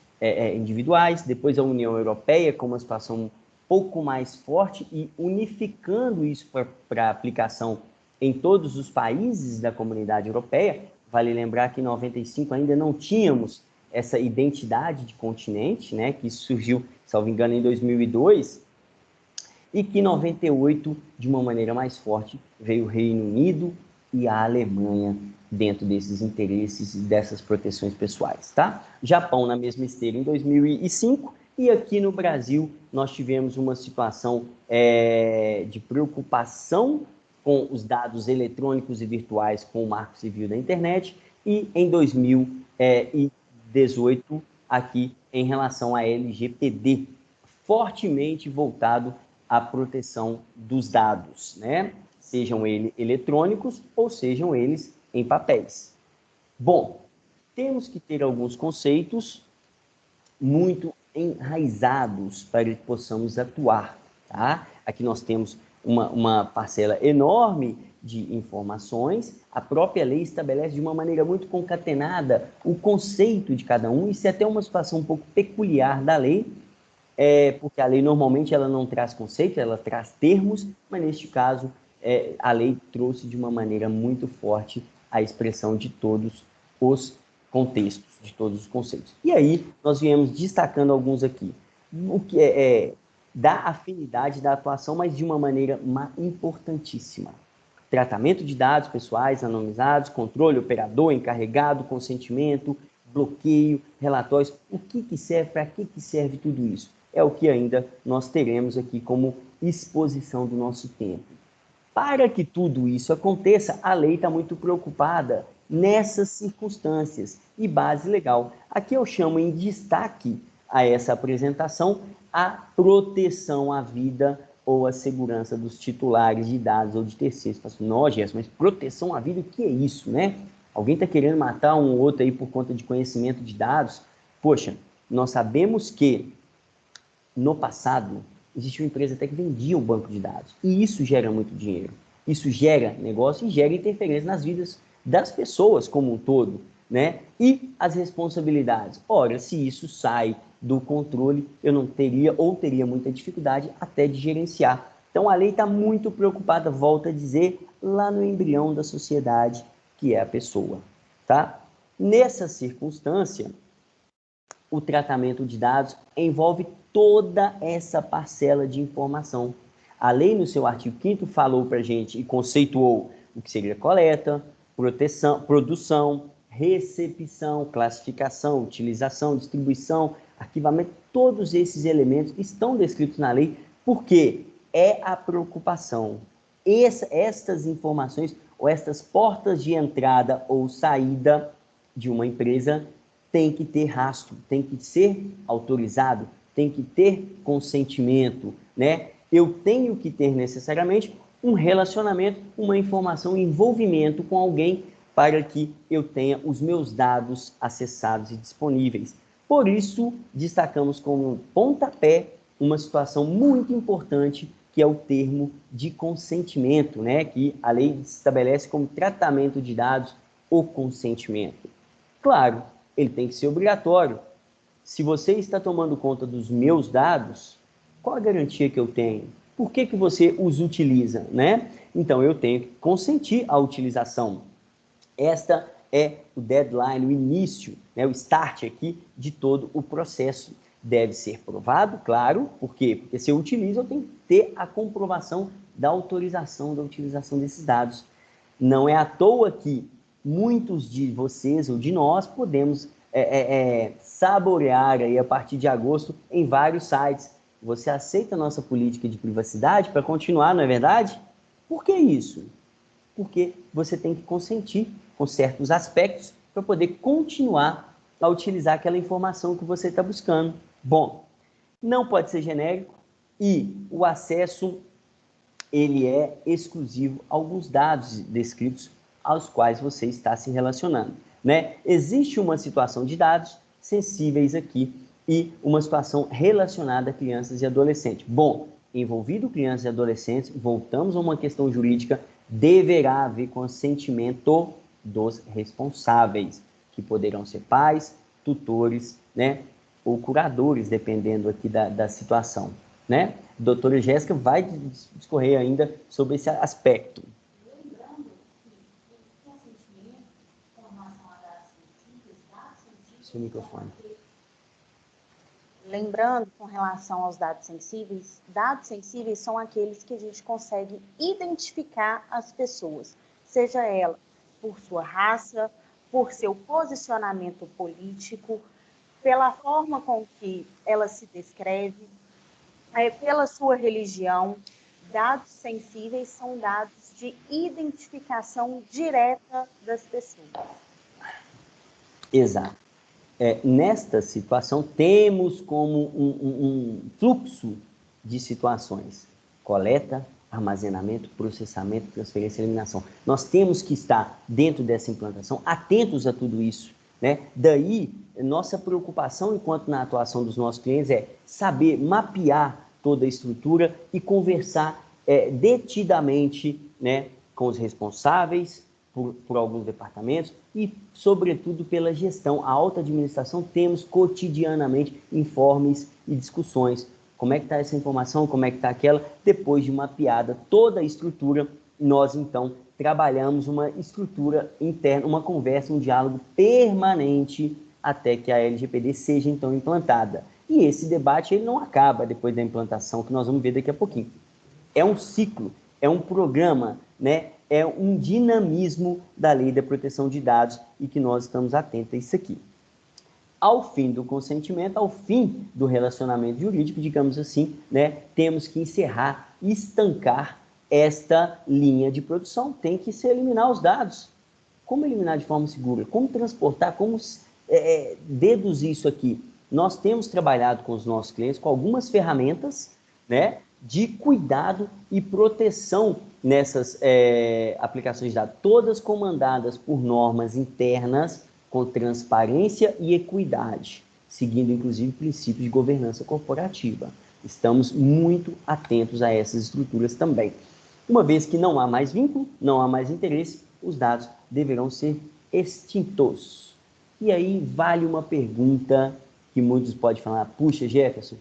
individuais, depois a União Europeia com uma situação um pouco mais forte e unificando isso para aplicação em todos os países da comunidade europeia. Vale lembrar que em 95 ainda não tínhamos essa identidade de continente, né, que surgiu, salvo engano, em 2002, e que em 98, de uma maneira mais forte, veio o Reino Unido e a Alemanha dentro desses interesses e dessas proteções pessoais, tá? Japão na mesma esteira em 2005, e aqui no Brasil nós tivemos uma situação de preocupação com os dados eletrônicos e virtuais com o Marco Civil da Internet, e em 2018, aqui em relação à LGPD, fortemente voltado à proteção dos dados, né? Sejam eles eletrônicos ou sejam eles em papéis. Bom, temos que ter alguns conceitos muito enraizados para que possamos atuar, tá? Aqui nós temos uma parcela enorme de informações, a própria lei estabelece de uma maneira muito concatenada o conceito de cada um. Isso é até uma situação um pouco peculiar da lei, porque a lei normalmente ela não traz conceito, ela traz termos, mas neste caso a lei trouxe de uma maneira muito forte a expressão de todos os contextos, de todos os conceitos. E aí nós viemos destacando alguns aqui. O que da afinidade da atuação, mas de uma maneira importantíssima. Tratamento de dados pessoais anonimizados, controle, operador, encarregado, consentimento, bloqueio, relatórios. O que serve, para que serve tudo isso? É o que ainda nós teremos aqui como exposição do nosso tempo. Para que tudo isso aconteça, a lei está muito preocupada nessas circunstâncias e base legal. Aqui eu chamo em destaque a essa apresentação a proteção à vida ou à segurança dos titulares de dados ou de terceiros. Não, Gerson, mas proteção à vida, o que é isso, né? Alguém está querendo matar um ou outro aí por conta de conhecimento de dados? Poxa, nós sabemos que no passado existia uma empresa até que vendia um banco de dados e isso gera muito dinheiro. Isso gera negócio e gera interferência nas vidas das pessoas como um todo, né? E as responsabilidades. Ora, se isso sai do controle, eu não teria ou teria muita dificuldade até de gerenciar. Então, a lei está muito preocupada, volto a dizer, lá no embrião da sociedade, que é a pessoa, tá? Nessa circunstância, o tratamento de dados envolve toda essa parcela de informação. A lei, no seu artigo 5º, falou para a gente e conceituou o que seria coleta, proteção, produção, recepção, classificação, utilização, distribuição, arquivamento, todos esses elementos estão descritos na lei, porque é a preocupação. Estas informações, ou estas portas de entrada ou saída de uma empresa, tem que ter rastro, tem que ser autorizado, tem que ter consentimento, né? Eu tenho que ter necessariamente um relacionamento, uma informação, um envolvimento com alguém para que eu tenha os meus dados acessados e disponíveis. Por isso, destacamos como pontapé uma situação muito importante, que é o termo de consentimento, né? Que a lei estabelece como tratamento de dados o consentimento. Claro, ele tem que ser obrigatório. Se você está tomando conta dos meus dados, qual a garantia que eu tenho? Por que você os utiliza, né? Então, eu tenho que consentir a utilização. Esta é o deadline, o início, né, o start aqui de todo o processo. Deve ser provado, claro, por quê? Porque se eu utilizo, eu tenho que ter a comprovação da autorização da utilização desses dados. Não é à toa que muitos de vocês ou de nós podemos saborear aí a partir de agosto em vários sites. Você aceita a nossa política de privacidade para continuar, não é verdade? Por que isso? Porque você tem que consentir com certos aspectos para poder continuar a utilizar aquela informação que você está buscando. Bom, não pode ser genérico e o acesso ele é exclusivo a alguns dados descritos aos quais você está se relacionando, né? Existe uma situação de dados sensíveis aqui e uma situação relacionada a crianças e adolescentes. Bom, envolvido crianças e adolescentes, voltamos a uma questão jurídica, deverá haver consentimento dos responsáveis, que poderão ser pais, tutores, né, ou curadores, dependendo aqui da situação, né? A doutora Jéssica vai discorrer ainda sobre esse aspecto. Lembrando que o consentimento com relação a dados sensíveis, Seu microfone. Lembrando, com relação aos dados sensíveis são aqueles que a gente consegue identificar as pessoas, seja ela por sua raça, por seu posicionamento político, pela forma com que ela se descreve, pela sua religião. Dados sensíveis são dados de identificação direta das pessoas. Exato. Nesta situação, temos como um fluxo de situações: coleta, armazenamento, processamento, transferência e eliminação. Nós temos que estar dentro dessa implantação, atentos a tudo isso, né? Daí, nossa preocupação enquanto na atuação dos nossos clientes é saber mapear toda a estrutura e conversar detidamente, né, com os responsáveis por alguns departamentos e, sobretudo, pela gestão. A alta administração temos cotidianamente informes e discussões. Como é que está essa informação, como é que está aquela? Depois de mapeada toda a estrutura, nós, então, trabalhamos uma estrutura interna, uma conversa, um diálogo permanente até que a LGPD seja, então, implantada. E esse debate ele não acaba depois da implantação, que nós vamos ver daqui a pouquinho. É um ciclo, é um programa, né? É um dinamismo da Lei da Proteção de Dados e que nós estamos atentos a isso aqui. Ao fim do consentimento, ao fim do relacionamento jurídico, digamos assim, né? Temos que encerrar, estancar esta linha de produção. Tem que se eliminar os dados. Como eliminar de forma segura? Como transportar? Como deduzir isso aqui? Nós temos trabalhado com os nossos clientes com algumas ferramentas, né, de cuidado e proteção nessas aplicações de dados, todas comandadas por normas internas com transparência e equidade, seguindo inclusive princípios de governança corporativa. Estamos muito atentos a essas estruturas também. Uma vez que não há mais vínculo, não há mais interesse, os dados deverão ser extintos. E aí vale uma pergunta que muitos podem falar, puxa, Jefferson,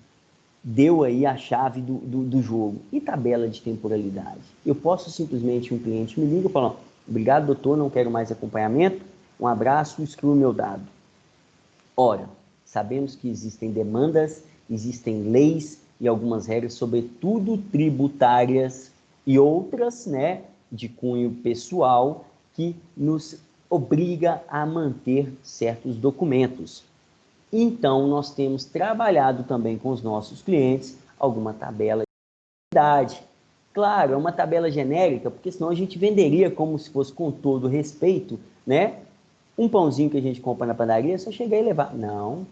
deu aí a chave do jogo. E tabela de temporalidade? Eu posso simplesmente, um cliente me liga e fala, obrigado, doutor, não quero mais acompanhamento, um abraço, excluo meu dado. Ora, sabemos que existem demandas, existem leis e algumas regras, sobretudo tributárias e outras, né, de cunho pessoal, que nos obriga a manter certos documentos. Então, nós temos trabalhado também com os nossos clientes alguma tabela de idade. Claro, é uma tabela genérica, porque senão a gente venderia como se fosse com todo respeito, né? Um pãozinho que a gente compra na padaria, é só chegar e levar. Não,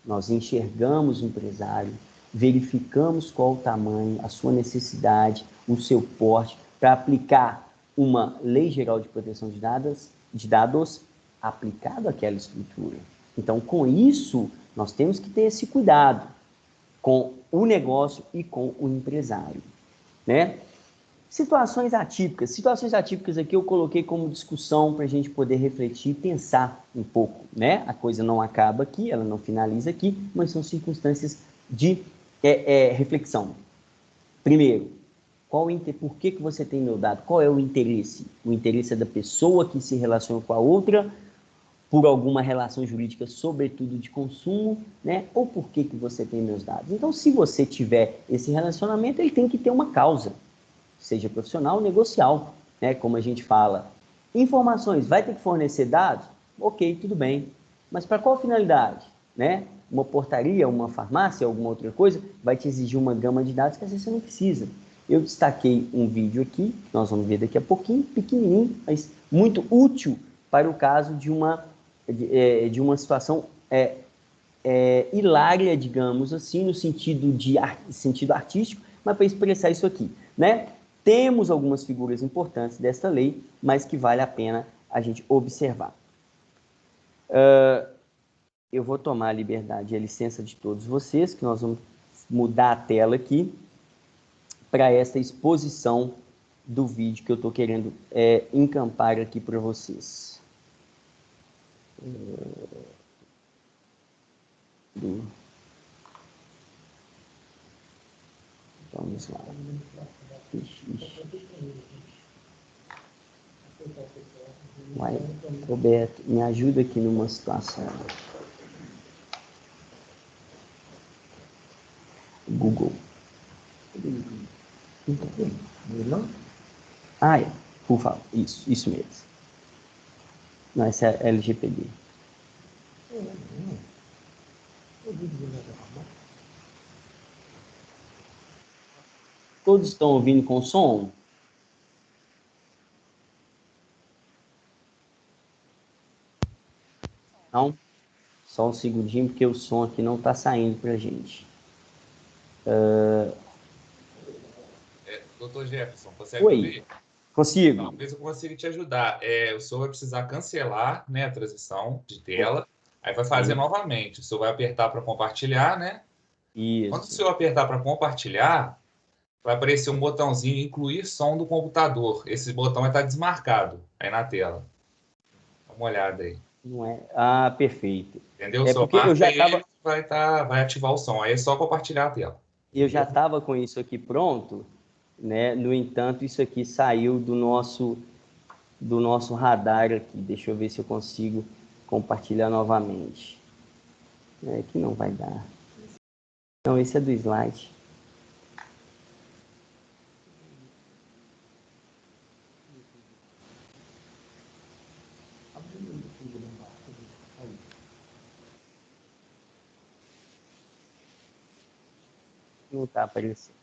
nós enxergamos o empresário, verificamos qual o tamanho, a sua necessidade, o seu porte, para aplicar uma lei geral de proteção de dados aplicado àquela estrutura. Então, com isso, nós temos que ter esse cuidado com o negócio e com o empresário, né? Situações atípicas aqui eu coloquei como discussão para a gente poder refletir e pensar um pouco, né? A coisa não acaba aqui, ela não finaliza aqui, mas são circunstâncias de reflexão. Primeiro, por que você tem meu dado? Qual é o interesse? O interesse é da pessoa que se relaciona com a outra, por alguma relação jurídica, sobretudo de consumo, né? Ou por que você tem meus dados? Então, se você tiver esse relacionamento, ele tem que ter uma causa, seja profissional ou negocial, né? Como a gente fala. Informações, vai ter que fornecer dados? Ok, tudo bem. Mas para qual finalidade? Né? Uma portaria, uma farmácia, alguma outra coisa, vai te exigir uma gama de dados que às vezes você não precisa. Eu destaquei um vídeo aqui, que nós vamos ver daqui a pouquinho, pequenininho, mas muito útil para o caso de uma situação hilária, digamos assim, no sentido artístico, mas para expressar isso aqui, né? Temos algumas figuras importantes desta lei, mas que vale a pena a gente observar. Eu vou tomar a liberdade e a licença de todos vocês, que nós vamos mudar a tela aqui para essa exposição do vídeo que eu estou querendo encampar aqui para vocês. Vamos lá. Vai, Roberto, me ajuda aqui numa situação. Google. Não? Ah, por favor. Isso mesmo. Não, essa é LGPD. Todos estão ouvindo com som? Não? Só um segundinho, porque o som aqui não está saindo para a gente. Doutor Jefferson, consegue Oi. ouvir? Consigo. Talvez eu consiga te ajudar. O senhor vai precisar cancelar, né, a transmissão de tela. Aí vai fazer novamente. O senhor vai apertar para compartilhar, né? Isso. Quando o senhor apertar para compartilhar, vai aparecer um botãozinho incluir som do computador. Esse botão vai estar desmarcado aí na tela. Dá uma olhada aí. Não é? Ah, perfeito. Entendeu? É Só porque eu já marca estava... ele, vai ativar o som. Aí é só compartilhar a tela. Eu já estava com isso aqui pronto, né? No entanto, isso aqui saiu do nosso radar aqui. Deixa eu ver se eu consigo compartilhar novamente. É que não vai dar. Não, esse é do slide. Não está aparecendo.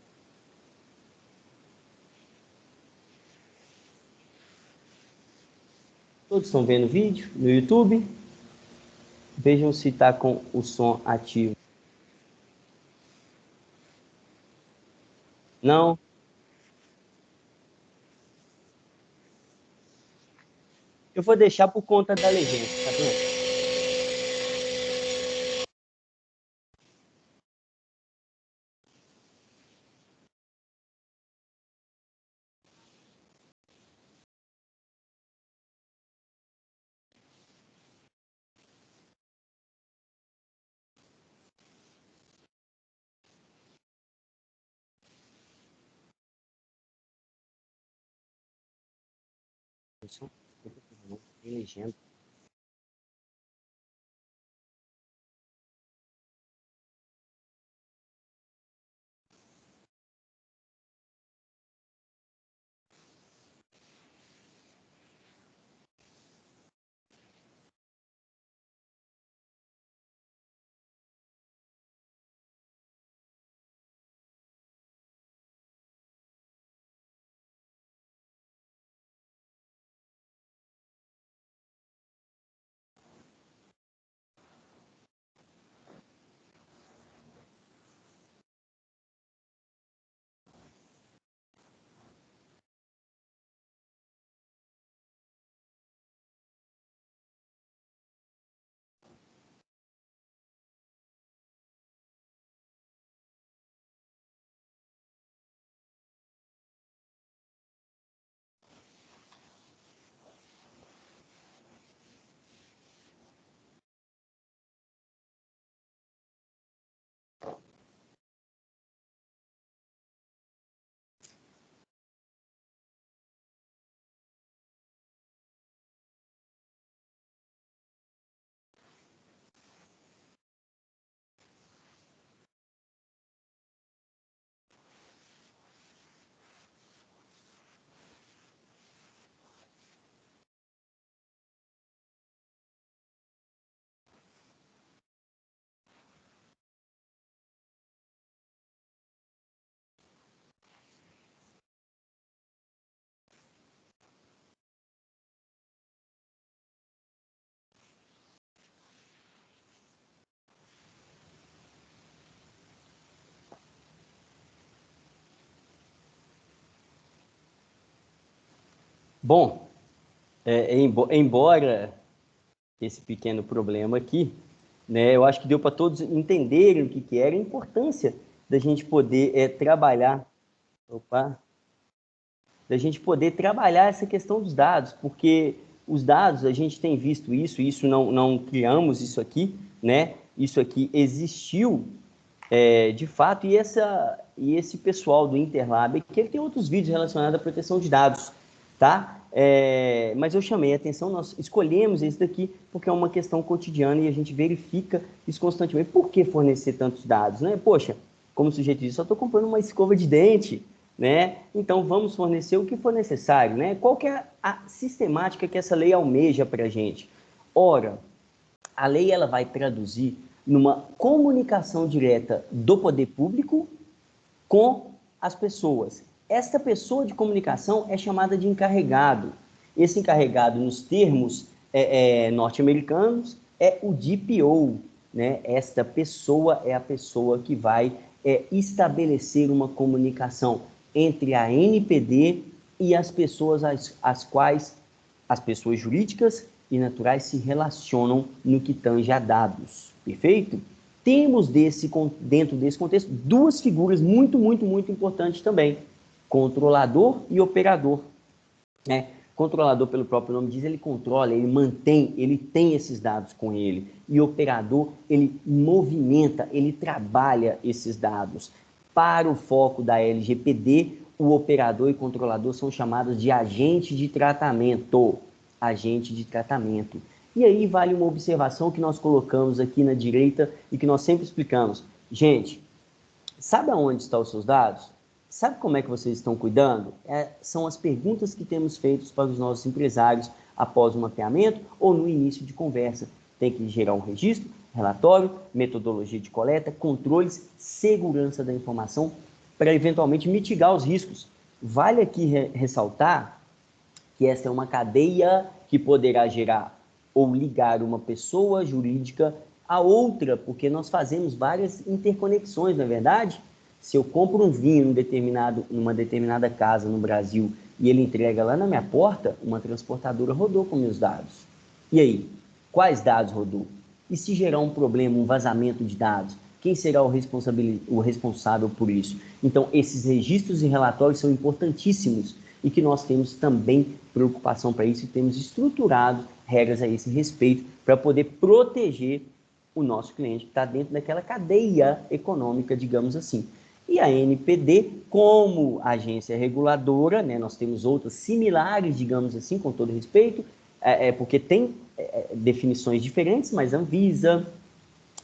Todos estão vendo o vídeo no YouTube? Vejam se está com o som ativo. Não? Eu vou deixar por conta da legenda, tá vendo? Tem legenda. Bom, embora esse pequeno problema aqui, né, eu acho que deu para todos entenderem o que era a importância da gente poder trabalhar, da gente poder trabalhar essa questão dos dados, porque os dados, a gente tem visto isso não criamos isso aqui, né? Isso aqui existiu de fato, e esse pessoal do Interlab, que ele tem outros vídeos relacionados à proteção de dados, tá? Mas eu chamei a atenção, nós escolhemos esse daqui porque é uma questão cotidiana e a gente verifica isso constantemente. Por que fornecer tantos dados, né? Poxa, como o sujeito disse, só estou comprando uma escova de dente, né? Então vamos fornecer o que for necessário, né? Qual que é a sistemática que essa lei almeja para a gente? Ora, a lei ela vai traduzir numa comunicação direta do poder público com as pessoas. Esta pessoa de comunicação é chamada de encarregado. Esse encarregado, nos termos norte-americanos, é o DPO, né? Esta pessoa é a pessoa que vai estabelecer uma comunicação entre a NPD e as pessoas às quais as pessoas jurídicas e naturais se relacionam no que tange a dados. Perfeito? Temos dentro desse contexto duas figuras muito importantes também, controlador e operador. Né? Controlador, pelo próprio nome diz, ele controla, ele mantém, ele tem esses dados com ele. E operador, ele movimenta, ele trabalha esses dados. Para o foco da LGPD, o operador e controlador são chamados de agente de tratamento. Agente de tratamento. E aí vale uma observação que nós colocamos aqui na direita e que nós sempre explicamos. Gente, sabe aonde estão os seus dados? Sabe como é que vocês estão cuidando? São as perguntas que temos feito para os nossos empresários após o mapeamento ou no início de conversa. Tem que gerar um registro, relatório, metodologia de coleta, controles, segurança da informação para eventualmente mitigar os riscos. Vale aqui ressaltar que essa é uma cadeia que poderá gerar ou ligar uma pessoa jurídica a outra, porque nós fazemos várias interconexões, não é verdade? Se eu compro um vinho numa determinada casa no Brasil e ele entrega lá na minha porta, uma transportadora rodou com meus dados. E aí, quais dados rodou? E se gerar um problema, um vazamento de dados, quem será o responsável por isso? Então, esses registros e relatórios são importantíssimos e que nós temos também preocupação para isso e temos estruturado regras a esse respeito para poder proteger o nosso cliente que está dentro daquela cadeia econômica, digamos assim. E a ANPD, como agência reguladora, né, nós temos outras similares, digamos assim, com todo respeito, porque tem definições diferentes, mas a Anvisa,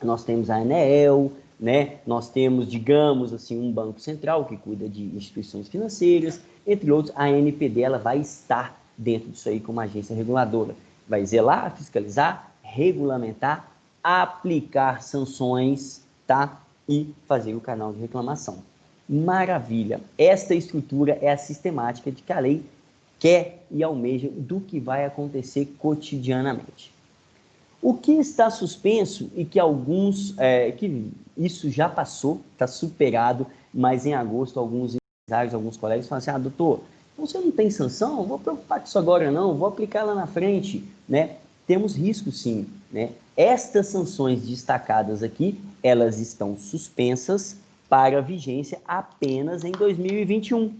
nós temos a ANEEL, né, nós temos, digamos assim, um banco central que cuida de instituições financeiras, entre outros. A ANPD ela vai estar dentro disso aí como agência reguladora. Vai zelar, fiscalizar, regulamentar, aplicar sanções, tá? E fazer o canal de reclamação. Maravilha! Esta estrutura é a sistemática de que a lei quer e almeja do que vai acontecer cotidianamente. O que está suspenso e que que isso já passou, está superado, mas em agosto alguns empresários, alguns colegas falam assim, doutor, você não tem sanção? Não vou preocupar com isso agora não, vou aplicar lá na frente, né? Temos risco sim, né? Estas sanções destacadas aqui, elas estão suspensas para vigência apenas em 2021,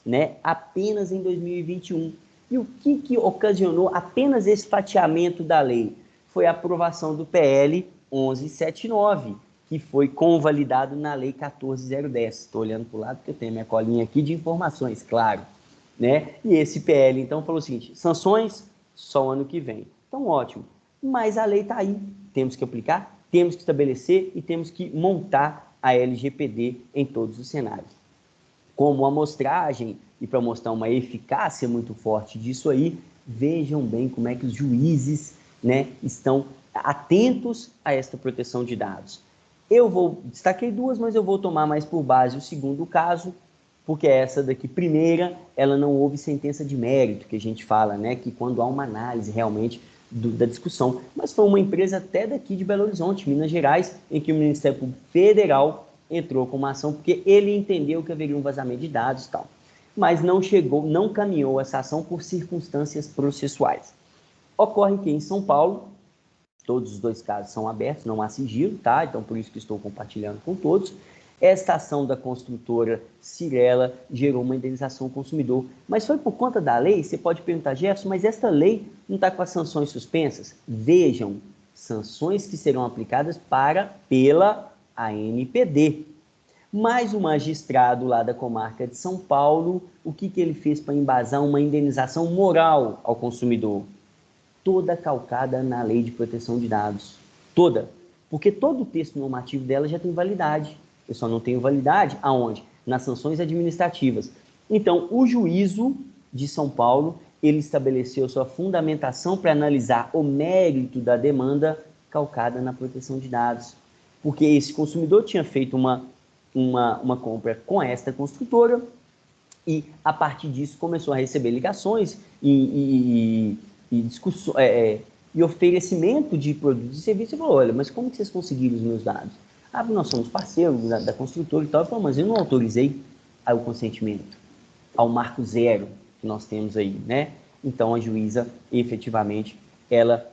né? Apenas em 2021. E o que ocasionou apenas esse fatiamento da lei? Foi a aprovação do PL 1179, que foi convalidado na Lei 14.010. Estou olhando para o lado porque eu tenho minha colinha aqui de informações, claro. Né? E esse PL, então, falou o seguinte, sanções só ano que vem. Então, ótimo. Mas a lei está aí. Temos que aplicar, temos que estabelecer e temos que montar a LGPD em todos os cenários. Como amostragem, e para mostrar uma eficácia muito forte disso aí, vejam bem como é que os juízes, né, estão atentos a esta proteção de dados. Destaquei duas, mas eu vou tomar mais por base o segundo caso, porque essa daqui, primeira, ela não houve sentença de mérito, que a gente fala, né, que quando há uma análise realmente da discussão, mas foi uma empresa até daqui de Belo Horizonte, Minas Gerais, em que o Ministério Público Federal entrou com uma ação, porque ele entendeu que haveria um vazamento de dados e tal, mas não caminhou essa ação por circunstâncias processuais. Ocorre que em São Paulo, todos os dois casos são abertos, não há sigilo, tá? Então, por isso que estou compartilhando com todos. Esta ação da construtora Cirela gerou uma indenização ao consumidor. Mas foi por conta da lei? Você pode perguntar, Jefferson, mas esta lei não está com as sanções suspensas? Vejam, sanções que serão aplicadas pela ANPD. Mas o magistrado lá da comarca de São Paulo, o que ele fez para embasar uma indenização moral ao consumidor? Toda calcada na Lei de Proteção de Dados. Toda. Porque todo o texto normativo dela já tem validade. Eu só não tenho validade aonde? Nas sanções administrativas. Então, o juízo de São Paulo, ele estabeleceu sua fundamentação para analisar o mérito da demanda calcada na proteção de dados. Porque esse consumidor tinha feito uma compra com esta construtora e, a partir disso, começou a receber ligações e oferecimento de produtos e serviços. E falou, olha, mas como que vocês conseguiram os meus dados? Nós somos parceiros da construtora e tal. Eu falei, mas eu não autorizei o consentimento, ao marco zero que nós temos aí, né? Então, a juíza, efetivamente, ela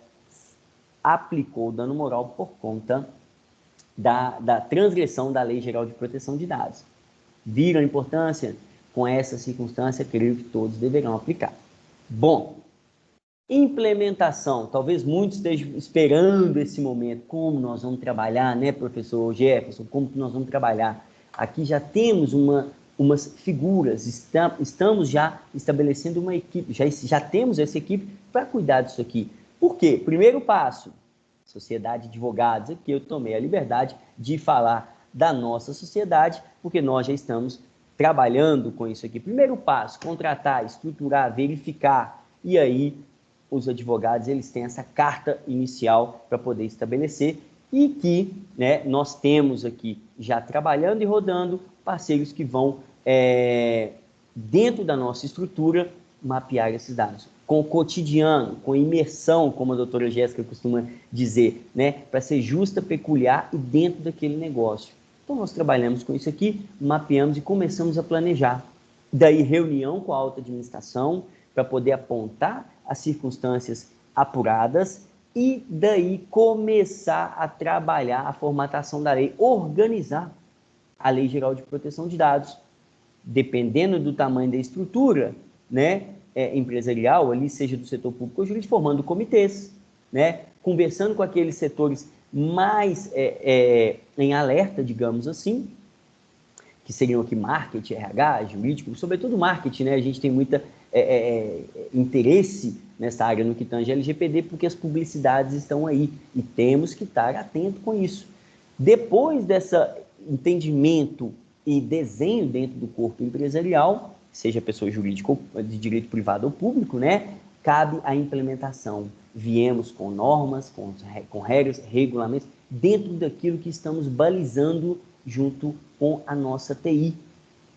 aplicou o dano moral por conta da transgressão da Lei Geral de Proteção de Dados. Viram a importância? Com essa circunstância, creio que todos deverão aplicar. Bom, implementação. Talvez muitos estejam esperando esse momento. Como nós vamos trabalhar, né, professor Jefferson? Como que nós vamos trabalhar? Aqui já temos umas figuras, estamos já estabelecendo uma equipe, já temos essa equipe para cuidar disso aqui. Por quê? Primeiro passo, Sociedade de Advogados, aqui eu tomei a liberdade de falar da nossa sociedade, porque nós já estamos trabalhando com isso aqui. Primeiro passo, contratar, estruturar, verificar, e aí os advogados, eles têm essa carta inicial para poder estabelecer, e que, né, nós temos aqui, já trabalhando e rodando, parceiros que vão, dentro da nossa estrutura, mapear esses dados. Com o cotidiano, com imersão, como a doutora Jéssica costuma dizer, né, para ser justa, peculiar e dentro daquele negócio. Então, nós trabalhamos com isso aqui, mapeamos e começamos a planejar. Daí, reunião com a alta administração, para poder apontar as circunstâncias apuradas, e daí começar a trabalhar a formatação da lei, organizar a Lei Geral de Proteção de Dados, dependendo do tamanho da estrutura, né, empresarial, ali seja do setor público ou jurídico, formando comitês, né, conversando com aqueles setores mais em alerta, digamos assim, que seriam aqui marketing, RH, jurídico, sobretudo marketing, né, a gente tem muita interesse nessa área no que tange LGPD, porque as publicidades estão aí, e temos que estar atento com isso. Depois desse entendimento e desenho dentro do corpo empresarial, seja pessoa jurídica ou de direito privado ou público, né, cabe a implementação. Viemos com normas, com regras, regulamentos, dentro daquilo que estamos balizando junto com a nossa TI,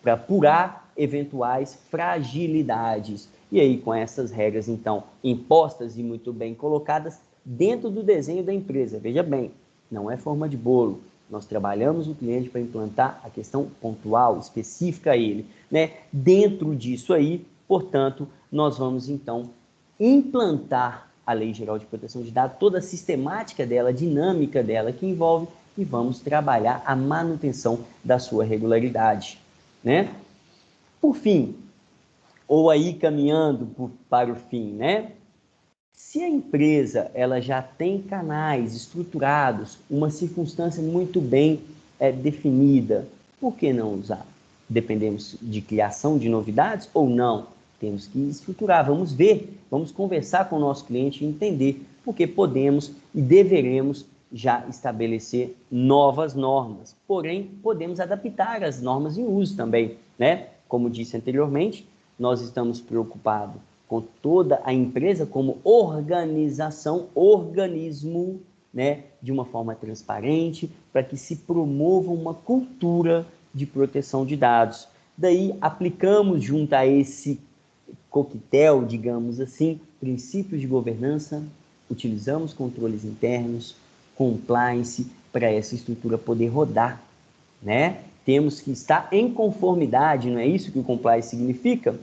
para apurar eventuais fragilidades. E aí, com essas regras, então, impostas e muito bem colocadas dentro do desenho da empresa. Veja bem, não é forma de bolo. Nós trabalhamos o cliente para implantar a questão pontual, específica a ele, né? Dentro disso aí, portanto, nós vamos, então, implantar a Lei Geral de Proteção de Dados, toda a sistemática dela, a dinâmica dela que envolve, e vamos trabalhar a manutenção da sua regularidade, né? Por fim, ou aí caminhando para o fim, né? Se a empresa ela já tem canais estruturados, uma circunstância muito bem definida, por que não usar? Dependemos de criação de novidades ou não? Temos que estruturar, vamos ver, vamos conversar com o nosso cliente e entender, porque podemos e deveremos já estabelecer novas normas, porém podemos adaptar as normas em uso também, né? Como disse anteriormente, nós estamos preocupados com toda a empresa como organização, organismo, né, de uma forma transparente, para que se promova uma cultura de proteção de dados. Daí, aplicamos junto a esse coquetel, digamos assim, princípios de governança, utilizamos controles internos, compliance, para essa estrutura poder rodar, né? Temos que estar em conformidade, não é isso que o compliance significa?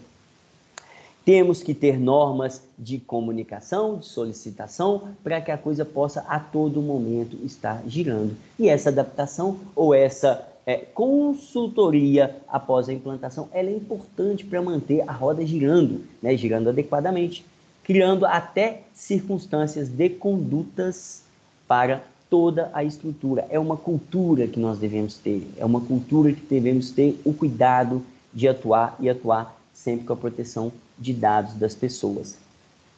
Temos que ter normas de comunicação, de solicitação, para que a coisa possa a todo momento estar girando. E essa adaptação ou essa consultoria após a implantação, ela é importante para manter a roda girando, né, girando adequadamente, criando até circunstâncias de condutas para toda a estrutura. É uma cultura que nós devemos ter, é uma cultura que devemos ter o cuidado de atuar e atuar sempre com a proteção de dados das pessoas.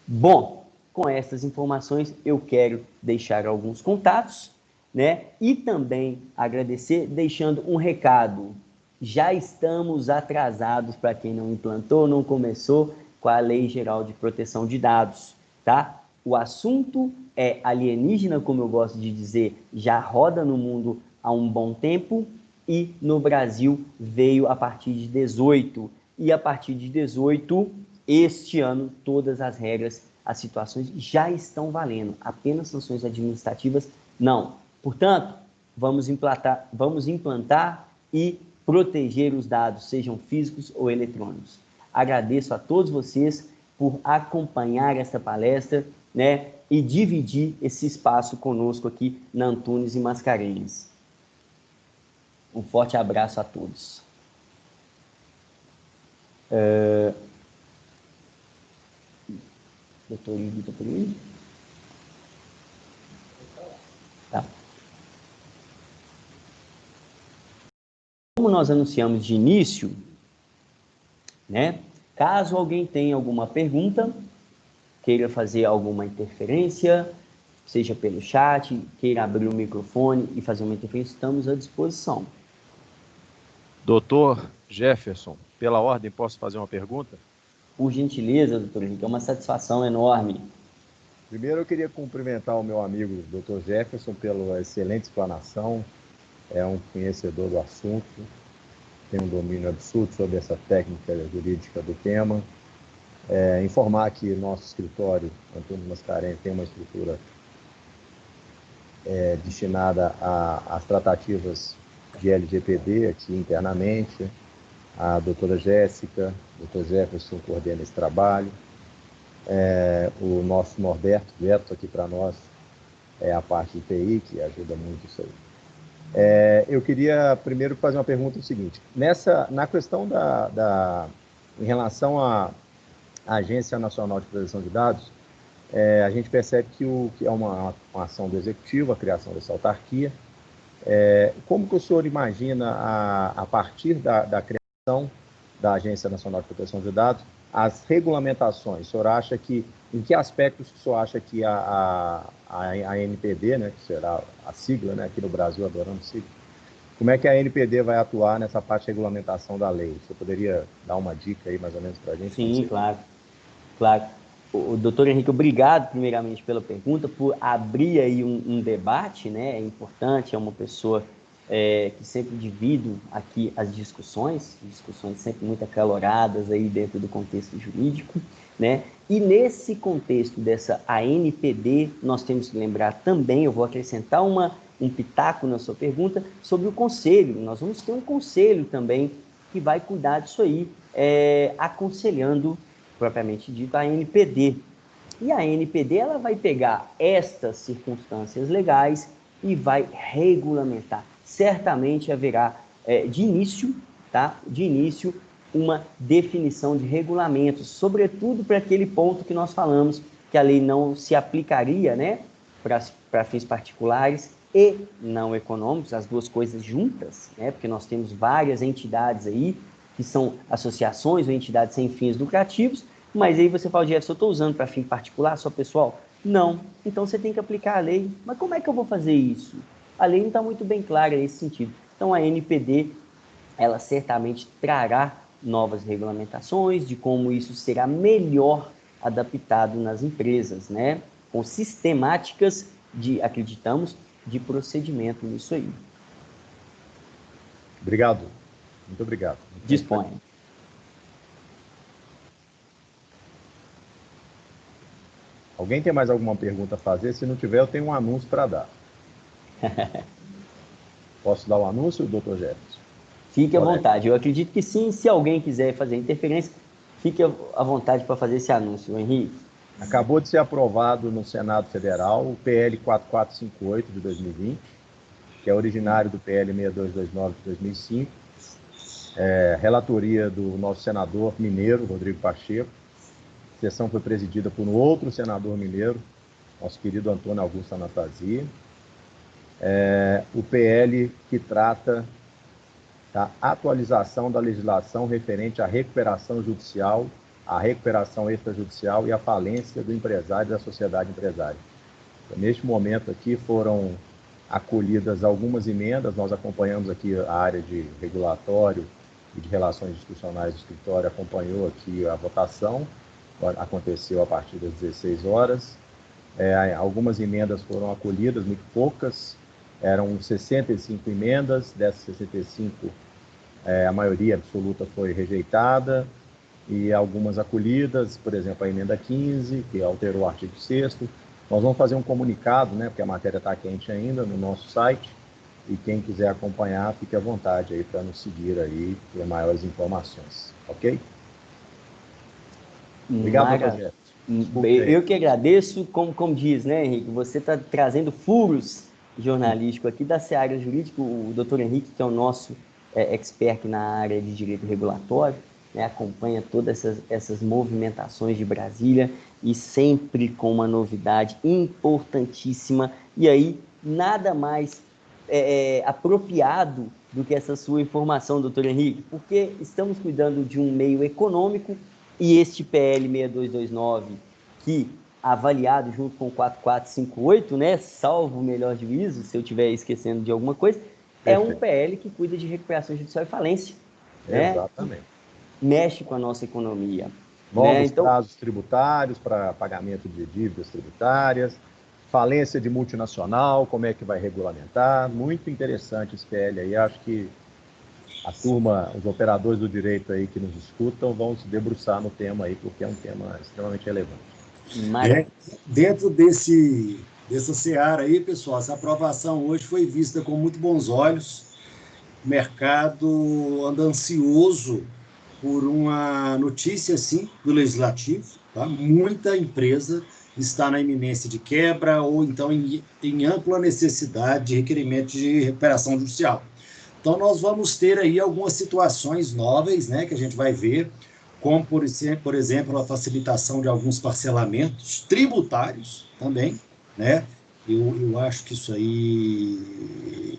Bom, com essas informações eu quero deixar alguns contatos, né? E também agradecer, deixando um recado. Já estamos atrasados para quem não implantou, não começou com a Lei Geral de Proteção de Dados, tá? O assunto é alienígena, como eu gosto de dizer, já roda no mundo há um bom tempo e no Brasil veio a partir de 18. E a partir de 18, este ano, todas as regras, as situações já estão valendo. Apenas sanções administrativas, não. Portanto, vamos implantar e proteger os dados, sejam físicos ou eletrônicos. Agradeço a todos vocês por acompanhar esta palestra, né, e dividir esse espaço conosco aqui na Antunes e Mascarenhas. Um forte abraço a todos. Doutor Igor, está por aí? Tá. Como nós anunciamos de início, né? Caso alguém tenha alguma pergunta, queira fazer alguma interferência, seja pelo chat, queira abrir o microfone e fazer uma interferência, estamos à disposição. Doutor Jefferson, pela ordem, posso fazer uma pergunta? Por gentileza, doutor Henrique, é uma satisfação enorme. Primeiro, eu queria cumprimentar o meu amigo Dr. Jefferson pela excelente explanação. É um conhecedor do assunto, tem um domínio absurdo sobre essa técnica jurídica do tema. Informar que nosso escritório, Antônio Mascarenhas, tem uma estrutura destinada às tratativas de LGPD aqui internamente. A doutora Jéssica, doutor Jefferson coordena esse trabalho. O nosso Norberto Veto aqui para nós é a parte de TI, que ajuda muito isso aí. Eu queria primeiro fazer uma pergunta seguinte. Na questão em relação à Agência Nacional de Proteção de Dados, a gente percebe que é uma ação do Executivo, a criação dessa autarquia. Como que o senhor imagina, a partir da criação da Agência Nacional de Proteção de Dados, as regulamentações? O senhor acha em que aspectos o senhor acha que a ANPD, né, que será a sigla, né, aqui no Brasil, adoramos sigla, como é que a ANPD vai atuar nessa parte de regulamentação da lei? Você poderia dar uma dica aí, mais ou menos, para a gente? Sim, claro. O doutor Henrique, obrigado, primeiramente, pela pergunta, por abrir aí um debate, né? É importante, é uma pessoa que sempre divido aqui as discussões sempre muito acaloradas aí dentro do contexto jurídico, né? E nesse contexto dessa ANPD, nós temos que lembrar também, eu vou acrescentar um pitaco na sua pergunta, sobre o conselho. Nós vamos ter um conselho também que vai cuidar disso aí, aconselhando, propriamente dito, a ANPD. E a ANPD, ela vai pegar estas circunstâncias legais e vai regulamentar. Certamente haverá, de início, uma definição de regulamentos, sobretudo para aquele ponto que nós falamos, que a lei não se aplicaria, né, para fins particulares e não econômicos, as duas coisas juntas, né, porque nós temos várias entidades aí, que são associações ou entidades sem fins lucrativos, mas aí você fala, Jefferson, eu estou usando para fim particular, só pessoal? Não. Então você tem que aplicar a lei. Mas como é que eu vou fazer isso? A lei não está muito bem clara nesse sentido. Então a ANPD, ela certamente trará novas regulamentações de como isso será melhor adaptado nas empresas, né? Com sistemáticas acreditamos, de procedimento nisso aí. Obrigado. Muito obrigado. Disponha. Alguém tem mais alguma pergunta a fazer? Se não tiver, eu tenho um anúncio para dar. Posso dar o anúncio, doutor Jefferson? Fique à vontade. Eu acredito que sim. Se alguém quiser fazer interferência, fique à vontade para fazer esse anúncio, Henrique. Acabou de ser aprovado no Senado Federal o PL 4458 de 2020, que é originário do PL 6229 de 2005, relatoria do nosso senador mineiro, Rodrigo Pacheco. A sessão foi presidida por um outro senador mineiro, nosso querido Antônio Augusto Anastasia. O PL que trata da atualização da legislação referente à recuperação judicial, à recuperação extrajudicial e à falência do empresário e da sociedade empresária. Então, neste momento aqui foram acolhidas algumas emendas, nós acompanhamos aqui a área de regulatório e de relações institucionais do escritório, acompanhou aqui a votação, aconteceu a partir das 16 horas. Algumas emendas foram acolhidas, muito poucas, eram 65 emendas, dessas 65, a maioria absoluta foi rejeitada, e algumas acolhidas, por exemplo, a emenda 15, que alterou o artigo 6º. Nós vamos fazer um comunicado, né, porque a matéria está quente ainda, no nosso site, e quem quiser acompanhar, fique à vontade aí para nos seguir aí por maiores informações, ok? Obrigado, doutor Jefferson. Eu que agradeço, como diz, né, Henrique? Você está trazendo furos jornalístico aqui da Seara Jurídica, o doutor Henrique, que é o nosso expert na área de direito regulatório, né, acompanha todas essas movimentações de Brasília e sempre com uma novidade importantíssima. E aí, nada mais apropriado do que essa sua informação, doutor Henrique, porque estamos cuidando de um meio econômico e este PL 6229, que avaliado junto com o 4458, né, salvo o melhor juízo, se eu estiver esquecendo de alguma coisa, é um PL que cuida de recuperação judicial e falência. Exatamente. Né? Mexe com a nossa economia. Novos né? Então, prazos tributários para pagamento de dívidas tributárias, falência de multinacional, como é que vai regulamentar. Muito interessante esse PL aí. Acho que a turma, os operadores do direito aí que nos escutam, vão se debruçar no tema aí, porque é um tema extremamente relevante. Dentro dessa seara aí, pessoal, essa aprovação hoje foi vista com muito bons olhos. O mercado anda ansioso por uma notícia, sim, do Legislativo. Tá? Muita empresa está na iminência de quebra ou então em ampla necessidade de requerimento de recuperação judicial. Então, nós vamos ter aí algumas situações novas, né, que a gente vai ver, como, por exemplo, a facilitação de alguns parcelamentos tributários também, né? Eu acho que isso aí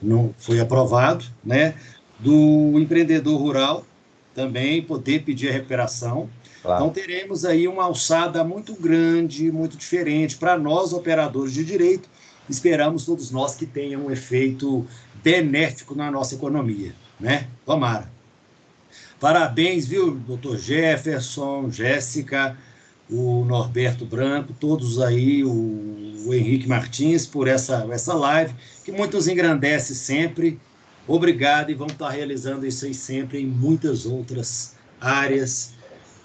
não foi aprovado, né? Do empreendedor rural também poder pedir a recuperação. Claro. Então, teremos aí uma alçada muito grande, muito diferente para nós, operadores de direito. Esperamos todos nós que tenha um efeito benéfico na nossa economia, né? Tomara. Parabéns, viu, doutor Jefferson, Jéssica, o Norberto Branco, todos aí, o Henrique Martins, por essa live, que muito nos engrandece sempre. Obrigado, e vamos estar realizando isso aí sempre em muitas outras áreas,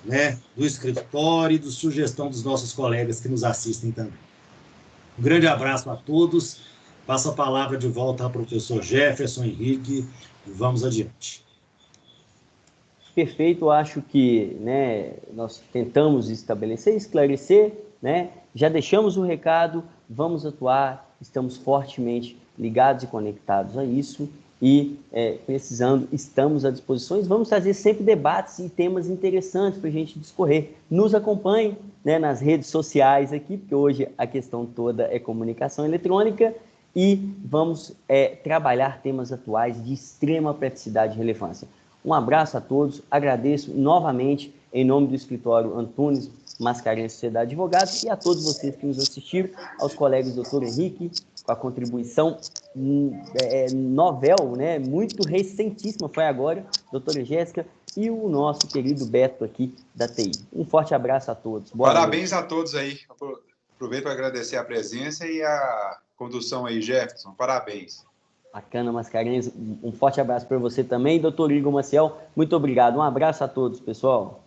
né, do escritório e da sugestão dos nossos colegas que nos assistem também. Um grande abraço a todos. Passo a palavra de volta ao professor Jefferson Henrique e vamos adiante. Perfeito, acho que, né, nós tentamos estabelecer, esclarecer, né, já deixamos o recado, vamos atuar, estamos fortemente ligados e conectados a isso e, precisando, estamos à disposição, vamos fazer sempre debates e temas interessantes para a gente discorrer. Nos acompanhe, né, nas redes sociais aqui, porque hoje a questão toda é comunicação eletrônica, e vamos trabalhar temas atuais de extrema praticidade e relevância. Um abraço a todos, agradeço novamente em nome do escritório Antunes Mascarenhas Sociedade de Advogados e a todos vocês que nos assistiram, aos colegas do Dr. Henrique, com a contribuição novel, né, muito recentíssima, foi agora, doutora Jéssica, e o nosso querido Beto aqui da TI. Um forte abraço a todos. Parabéns a todos aí. Aproveito para agradecer a presença e a condução aí, Jefferson. Parabéns. Bacana, Mascarenhas. Um forte abraço para você também. Doutor Igor Maciel, muito obrigado. Um abraço a todos, pessoal.